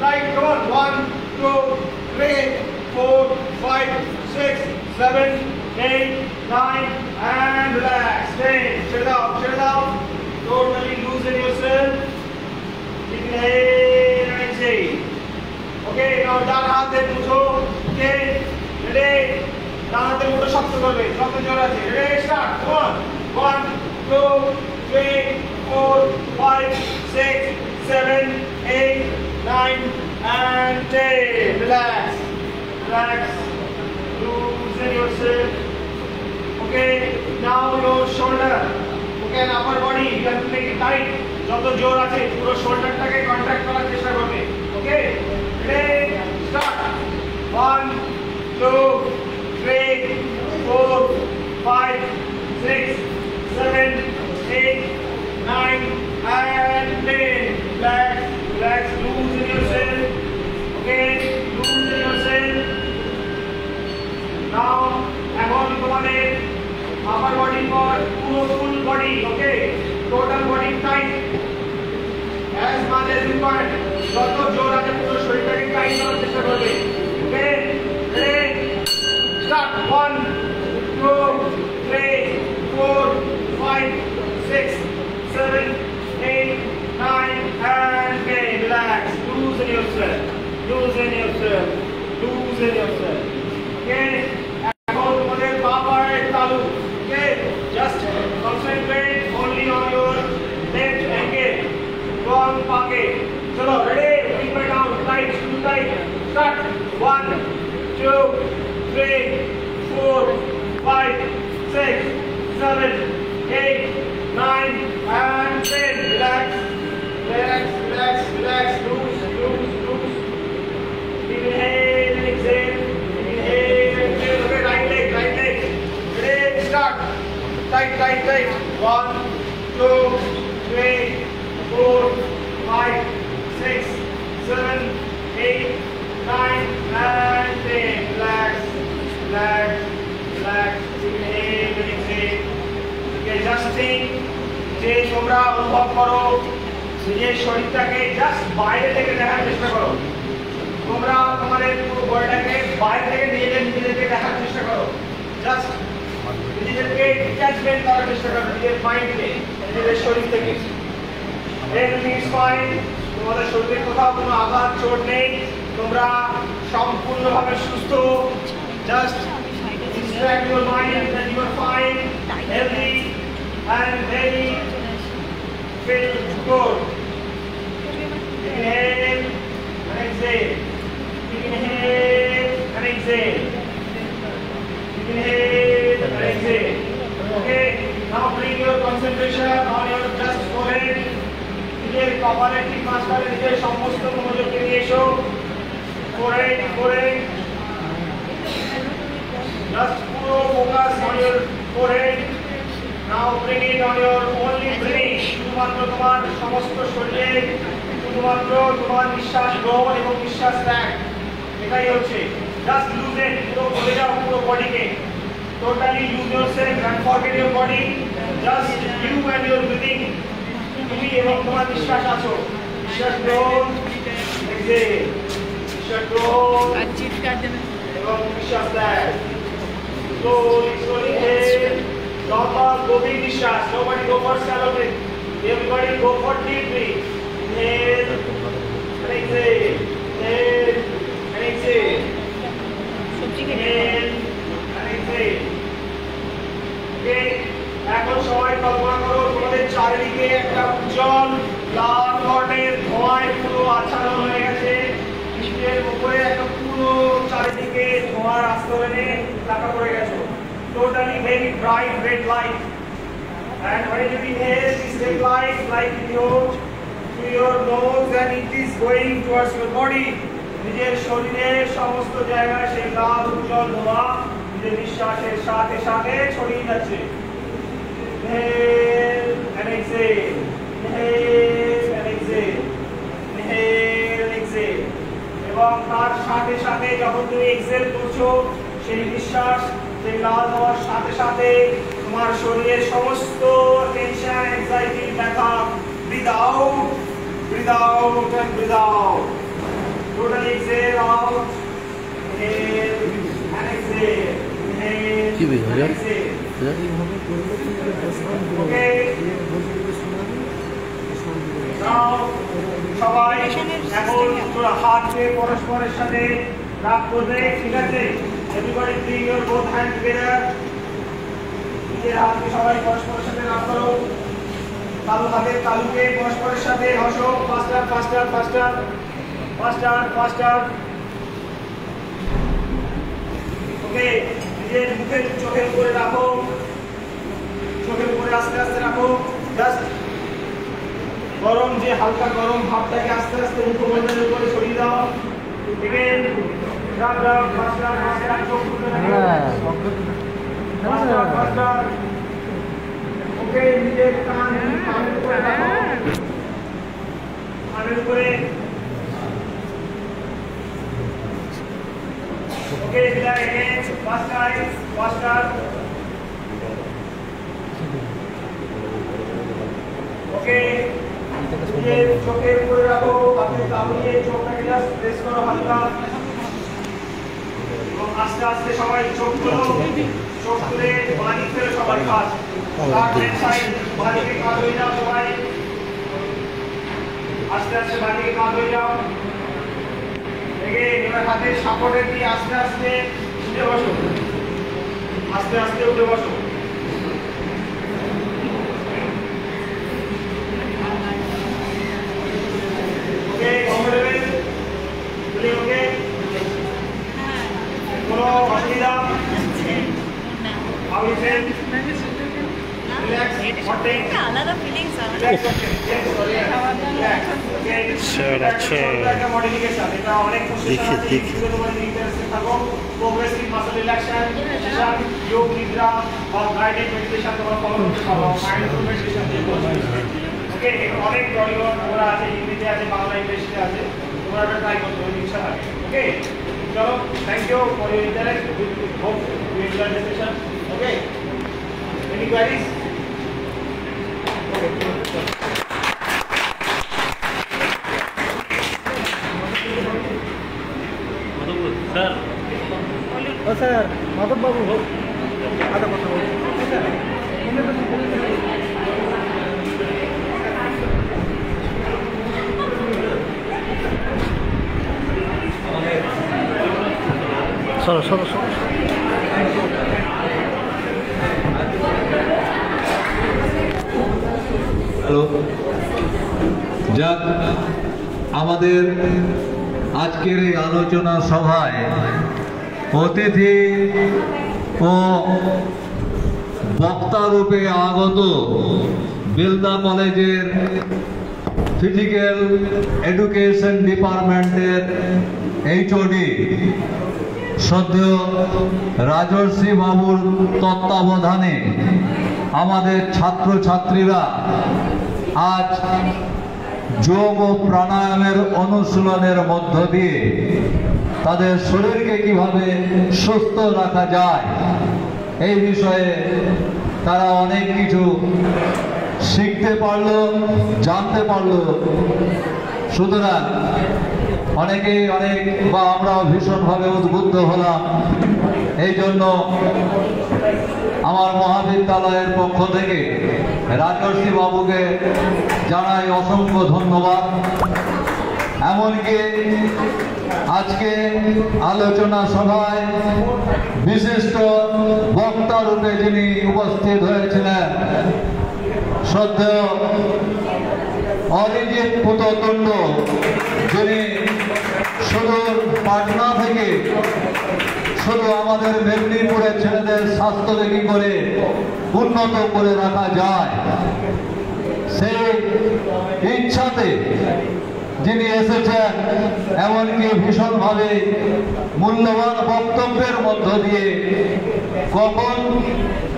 like come on, 1 2 3 4 5 6 7 8 9 and relax. Stay, chill out, totally loosen yourself. Inhale and exhale. Okay, now ডান হাতের মুঠো। Okay, ready, ডান হাতের মুঠো শক্ত করবে, যত জোর আছে। ready, start, come on, 1 2 3 4 5 6 7 8 9 and 10. Relax, loosen yourself. Okay, now your shoulder, okay, and upper body, you have to make it tight. যত জোর আছে পুরো শোল্ডারটাকে কন্ট্রাক্ট করার চেষ্টা করবে। ওকে, ready, start, 1 2 3 4 5 6 7 8 9 and 10. Relax, loosen yourself. Okay, loosen yourself. Now, এখন তোমাদের upper body for full body. Okay, total body tight as much as you can. যত জোর আছে পুরো শরীরটাকে টাইট করার চেষ্টা করবে। Okay, ready, start, 1 2 3 4 5 6 7 8 9 and 10. Relax, loosen yourself. Okay, এখন তোমাদের বাঁ পায়ের তালু। Okay, just concentrate only on your left ankle. Wrong pocket. Chalo, ready, keep it down, tight, start, 1 2 3 4 5 6 7 8 9 and 10. Relax, loose. Inhale and exhale. Okay, right leg. Ready, start. Tight. 1 2 3 4 5 6 7 8 9 and 10. Relax. Inhale and exhale. Okay, just think যে তোমরা অনুভব করো নিজের শরীরটাকে just বাইরে থেকে দেখার চেষ্টা করো। তোমরা তোমাদের পুরো বডিটাকে বাইরে থেকে নিজেদেরকে দেখার চেষ্টা করো। জাস্ট নিজেদেরকে ডিট্যাচমেন্ট করার চেষ্টা করো নিজের মাইন্ডকে, নিজেদের শরীর থেকে। এভরিথিং ইজ ফাইন, তোমাদের শরীরে কোথাও কোনো আঘাত চোট নেই, তোমরা সম্পূর্ণভাবে সুস্থ। Just distract your mind that you are fine, healthy and very feel good. Inhale and exhale. Okay, now bring your concentration on your just forehead. নিজের কপালে ঠিক মাঝখানে নিজের সমস্ত মনোযোগকে নিয়ে এসো। forehead. Just puro focus on your forehead. Now bring it on your only breathing. শুধুমাত্র তোমার সমস্ত শরীরে শুধুমাত্র তোমার নিঃশ্বাস গ্রহণ এবং নিঃশ্বাস ত্যাগ এটাই হচ্ছে। Just lose it, পুরো ভুলে যাও পুরো বডিকে। Totally lose yourself and forget your body. Just you and your breathing. তুমি এবং তোমার নিঃশ্বাস আছো। নিঃশ্বাস গ্রহণ, exhale. নিঃশ্বাস গ্রহণ এবং নিঃশ্বাস ত্যাগ। Slowly, slowly inhale. Normal, gobhi nishas. Nobody go for shallow breath. Everybody go for deep breath. Inhale and exhale. Inhale and exhale. Inhale and exhale. Okay. এখন সবাই কল্পনা করো তোমাদের চারিদিকে একটা উজ্জ্বল লাল বর্ণের ধোঁয়ায় পুরো আচ্ছাদন হয়ে গেছে। বিশ্বের উপরে একটা পুরো চারিদিকে ধোঁয়ার আস্তরণে ঢাকা পড়ে গেছে। Totally very bright red light, and when you inhale this red light like to your nose and it is going towards your body. নিজের শরীরের সমস্ত জায়গায় সেই লাল উজ্জ্বল ধোঁয়া নিজের নিঃশ্বাসের সাথে সাথে ছড়িয়ে যাচ্ছে। Inhale and exhale. Inhale and exhale. Inhale and exhale. এবং তার সাথে সাথে যখন তুমি এক্সেল করছো সেই নিঃশ্বাস সেই লাল হওয়ার সাথে সাথে তোমার শরীরের সমস্ত টেনশন অ্যাংজাইটি ব্যথা breathe out and breathe out. Totally exhale out. Inhale and exhale. Inhale and exhale. Okay. Now সবাই এখন তোরা হাত দিয়ে পরস্পরের সাথে রাগ করবে, ঠিক আছে? Everybody bring your both hands together. নিজের হাতকে সবাই পরস্পরের সাথে রাগ করো। তালু হাতের তালুকে পরস্পরের সাথে হাসো। ফাস্টার ফাস্টার ফাস্টার ফাস্টার ফাস্টার। ওকে, নিজের মুখের চোখের উপরে রাখো, চোখের উপরে আস্তে আস্তে রাখো। জাস্ট গরম যে হালকা গরম ভাবটাকে আস্তে আস্তে মুখমণ্ডলের উপরে ছড়িয়ে দাও। এগেন রাগ রাগ ফাস্টার ফাস্টার চোখ খুলে রাখো। ফাস্টার ফাস্টার। ওকে, নিজের কানের উপরে রাখো, কানের উপরে। ওকে, এগেন ফাস্টার ফাস্টার। ওকে, নিজের চোখের উপরে রাখো, হাতের তালু দিয়ে চোখটাকে জাস্ট প্রেস করো হালকা। এবং আস্তে আস্তে সবাই চোখ খোলো, চোখ খুলে বাঁদিক ফেলে সবাই কাজ। বাঁদিকে কাজ হয়ে যাও সবাই, আস্তে আস্তে বাঁদিকে কাজ হয়ে যাও। এবার হাতের সাপোর্টের দিয়ে আস্তে আস্তে উঠে বসো, আস্তে আস্তে উঠে বসো। ওকে, কমফোর্টেবল? ওকে, কোনো অসুবিধা? How you feel? Relax. What day? আলাদা ফিলিংস আছে। স্যার আচ্ছা এটা অনেক দেখি তোমার ইন্টারেস্টে থাকো। প্রোগ্রেসিভ মাসল রিল্যাক্সেশন সেশন, যোগ নিদ্রা বা গাইডেড মেডিটেশন তোমরা ফলো করতে পারো। মাইন্ডফুল মেডিটেশন দিয়ে করবে। ওকে, অনেক বডিওয়ার্ক ওরা আছে, হিন্দিতে আছে, বাংলা ইংলিশে আছে, তোমরা এটা ট্রাই করতে হবে ইচ্ছা থাকে। ওকে, চলো, thank you for your interest. Hope you enjoy this session. Okay, any queries? Sir Madhab babu সরো সরো সরো। হ্যালো, যাক, আমাদের আজকের এই আলোচনা সভায় অতিথি ও বক্তা রূপে আগত বেলদা কলেজের ফিজিক্যাল এডুকেশন ডিপার্টমেন্টের এইচওডি শ্রদ্ধেয় রাজর্ষি বাবুর তত্ত্বাবধানে আমাদের ছাত্রছাত্রীরা আজ যোগ ও প্রাণায়ামের অনুশীলনের মধ্য দিয়ে তাদের শরীরকে কিভাবে সুস্থ রাখা যায় এই বিষয়ে তারা অনেক কিছু শিখতে পারলো, জানতে পারলো। সুতরাং অনেকেই বা আমরাও ভীষণভাবে উদ্বুদ্ধ হলাম। এই জন্য আমার মহাবিদ্যালয়ের পক্ষ থেকে রাজর্ষি বাবুকে জানাই অসংখ্য ধন্যবাদ। এমনকি আজকে আলোচনা সভায় বিশিষ্ট বক্তা রূপে যিনি উপস্থিত হয়েছিলেন শ্রদ্ধেয় অরিজিৎ পুততুণ্ড, যিনি সুদূর পাটনা থেকে শুধু আমাদের মেদিনীপুরের ছেলেদের স্বাস্থ্যকে কি করে উন্নত করে রাখা যায় সেই ইচ্ছাতে যিনি এসেছেন, এমনকি ভীষণভাবে মূল্যবান বক্তব্যের মধ্য দিয়ে কখন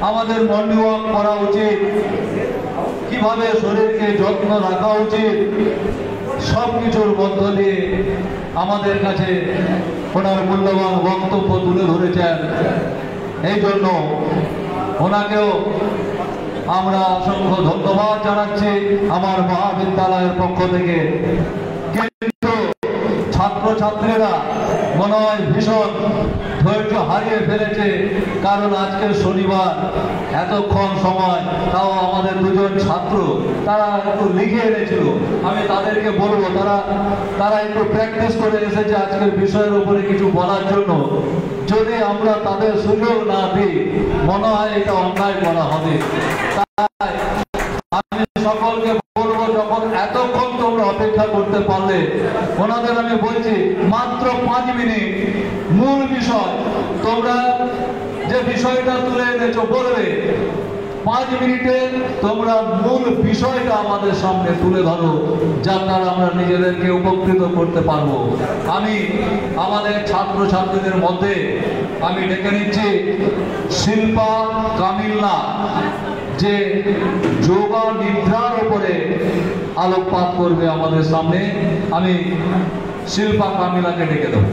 আমাদের মর্নিং ওয়াক করা উচিত, কিভাবে শরীরকে যত্ন রাখা উচিত, সব কিছুর মধ্য দিয়ে আমাদের কাছে ওনার মূল্যবান বক্তব্য তুলে ধরেছেন। এই জন্য ওনাকেও আমরা অসংখ্য ধন্যবাদ জানাচ্ছি আমার মহাবিদ্যালয়ের পক্ষ থেকে। কিন্তু ছাত্রছাত্রীরা মনে হয় ভীষণ ধৈর্য হারিয়ে ফেলেছে, কারণ আজকে শনিবার এতক্ষণ সময় তাও আমাদের দুজন ছাত্র তারা একটু লিখে এনেছিল। আমি তাদেরকে বলবো তারা একটু প্র্যাকটিস করে এসেছে আজকের বিষয়ের উপরে কিছু বলার জন্য। যদি আমরা তাদের সুযোগ না দিই মনে হয় এটা অন্যায় করা হবে। তাই আমি সকলকে বলবো, যখন এতক্ষণ তোমরা অপেক্ষা করতে পারলে, ওনাদের আমি বলছি মাত্র 5 মিনিট মূল বিষয় তোমরা যে বিষয়টা তুলে এনেছো বলবে, 5 মিনিটে তোমরা মূল বিষয়টা আমাদের সামনে তুলে ধরো, যার দ্বারা আমরা নিজেদেরকে উপকৃত করতে পারবো। আমি আমাদের ছাত্রছাত্রীদের মধ্যে আমি ডেকে নিচ্ছি শিল্পা কামিল্লা, যে যোগা নিদ্রার উপরে আলোকপাত করবে আমাদের সামনে। আমি শিল্পা কামিলাকে ডেকে দেবো।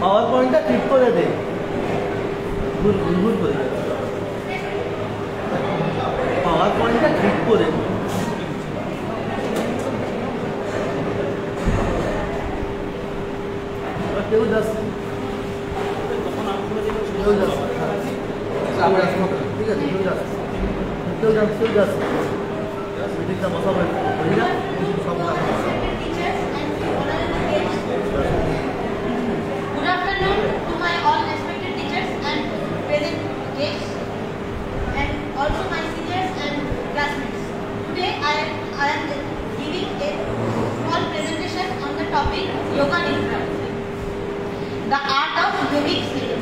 পাওয়ার পয়েন্টটা ঠিক করে দে, ভুল করে পাওয়ার পয়েন্টটা ঠিক করে কেউ যাচ্ছে, কেউ যাচ্ছে, ঠিক আছে, কেউ যাচ্ছে মিটিংটা বসাবো সব। Good afternoon to my all respected teachers and present guests, and also my seniors and classmates. Today I am giving a small presentation on the topic Yoga Nidra, the art of yogic sleep.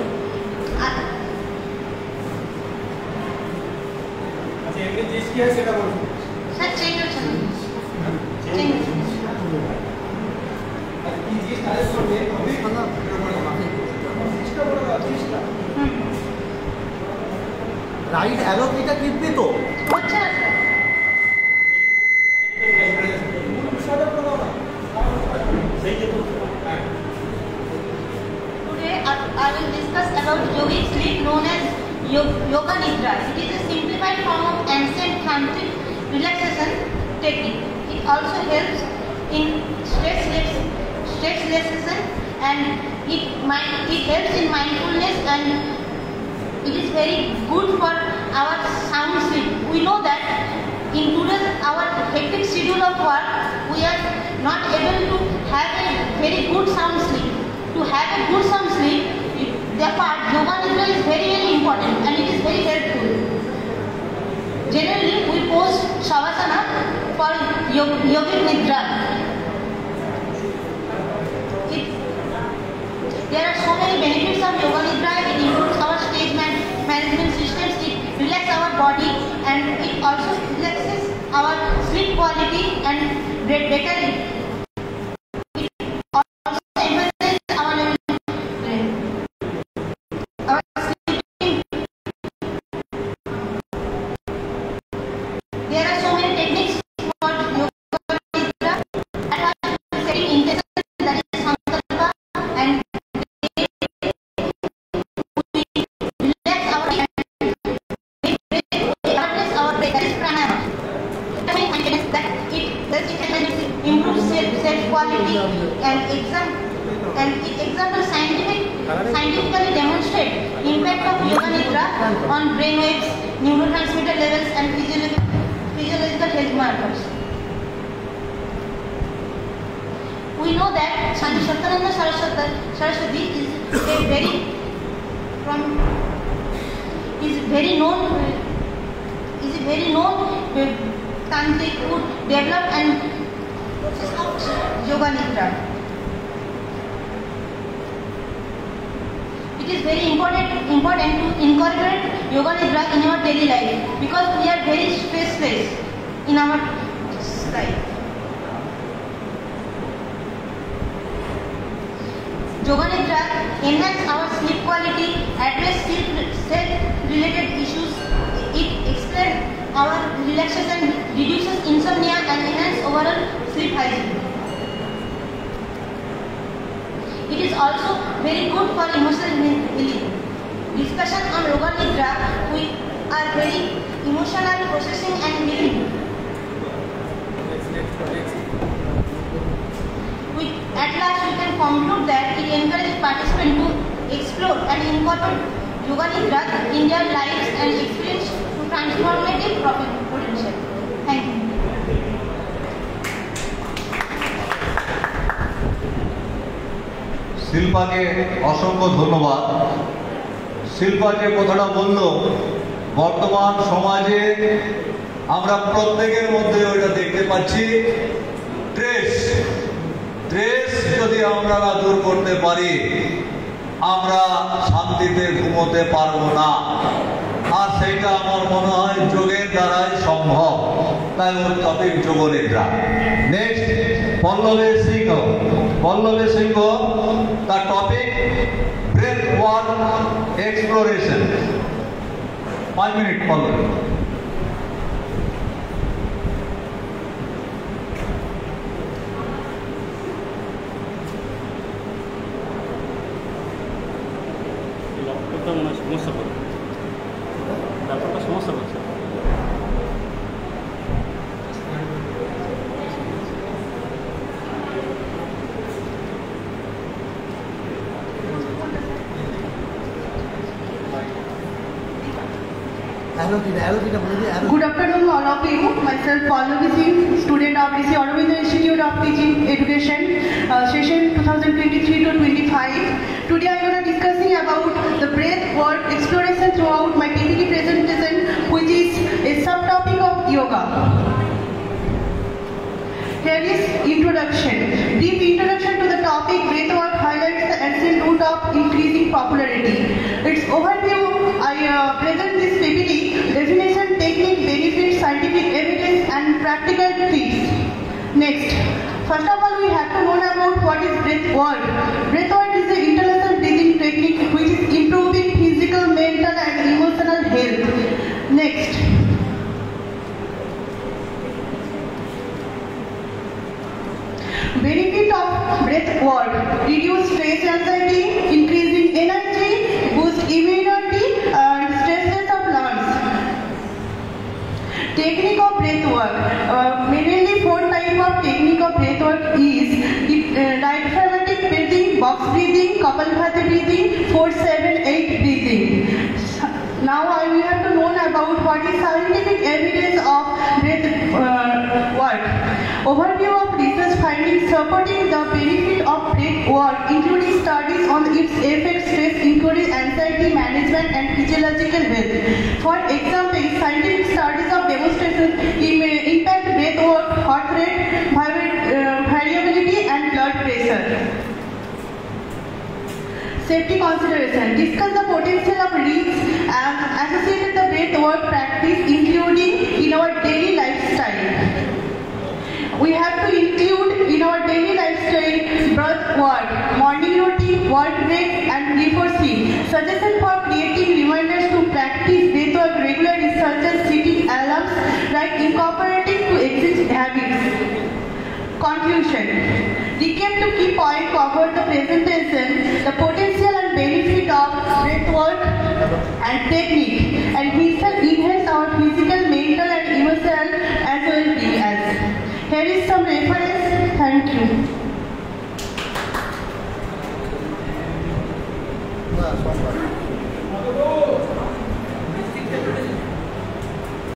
Sir, change your channel. Change. Right arrow এটা টিপবি তো আচ্ছা। Today I will discuss about yogic sleep known as Yoga Nidra. It is a simplified form of ancient tantric relaxation technique. It also helps in stress relaxation, and it helps in mindfulness, and it is very good for our sound sleep. We know that in today's our hectic schedule of work, we are not able to have a very good sound sleep. To have a good sound sleep, therefore Yoga Nidra is very, very important, and it is very helpful. Generally, we pose Shavasana for Yogic Nidra. There are so many benefits of Yoga Nidra. It improves our stage management systems, it relaxes our body, and it also relaxes our sleep quality and better. It also emphasizes our sleeping. There are so many techniques for Yoga Nidra. At first, setting intention, that is Sankalpa, and relax our breath, that is Pranayama. That it improves self quality and example scientifically demonstrate impact of Yoga Nidra on brain waves, neurotransmitter levels, and physiological health markers. We know that Swami Satyananda Saraswati is very known tantric who developed and process of Yoga Nidra. It is very important to incorporate Yoga Nidra in our daily life because we are very stressless in our life. Yoga Nidra enhance our sleep quality, address sleep-related issues. It explains our relaxation, reduces insomnia, and enhance overall sleep hygiene. It is also very good for emotional healing. Discussion on Yoga Nidra, we are very emotional processing and healing. At last, we can conclude that it encourages participants to explore and incorporate Yoga Nidra in their lives and experience transformative potential. Thank you. শিল্পাকে অসংখ্য ধন্যবাদ। শিল্পা যে কথাটা বলল, বর্তমান সমাজে আমরা প্রত্যেকের মধ্যে ওইটা দেখতে পাচ্ছি, স্ট্রেস যদি আমরা না দূর করতে পারি, আমরা শান্তিতে ঘুমোতে পারবো না। আর সেইটা আমার মনে হয় যোগের দ্বারাই সম্ভব। তাই ওর টপিক যোগ নিদ্রা। নেক্সট পল্লবী সিংহ, তার topic breath work exploration. 5 minute Pallabi. সমস্যা করছে। Good afternoon, all of you. Myself, Pallavi Singh, student of DC Aurobindo Institute of Teaching Education, session 2023 to 25. Today, I'm going to discussing about the breath work exploration throughout my PPT presentation, which is a subtopic of yoga. Here is introduction. Brief introduction to the topic. Breathwork highlights the ancient root of increasing popularity. Its overview, I present this PPT, definition, technique, benefits, scientific evidence, and practical tips. Next, first of all, we have to know about what is breathwork. Breathwork is an international breathing technique which is improving physical, mental, and emotional health. Next. Benefit of breath work: reduce stress, anxiety, increasing energy, boost immunity, and stressless of lungs. Technique of breath work: mainly 4 types of technique of breath work is diaphragmatic breathing, box breathing, Kapalbhati breathing, 4-7-8 breathing. Now we have to know about what is scientific evidence of breath work. Overview of research findings supporting the benefit of breath work, including studies on its effects, stress, inquiry, anxiety management, and physiological health. For example, scientific studies of demonstration impact breath work, heart rate, variability, and blood pressure. Safety consideration. Discuss the potential of risks and associated the breath work practice, including in our daily lifestyle. We have to include in our daily lifestyle breath work, morning routine, work break, and before sleep. Suggestion for creating reminders to practice breath work regularly, such as setting alarms, like incorporating to exist habits. Conclusion. Recap to key point covered the presentation, the potential and benefit of breath work and technique, and this will enhance our physical, mental, and emotional as well as. Here is some reference. Thank you.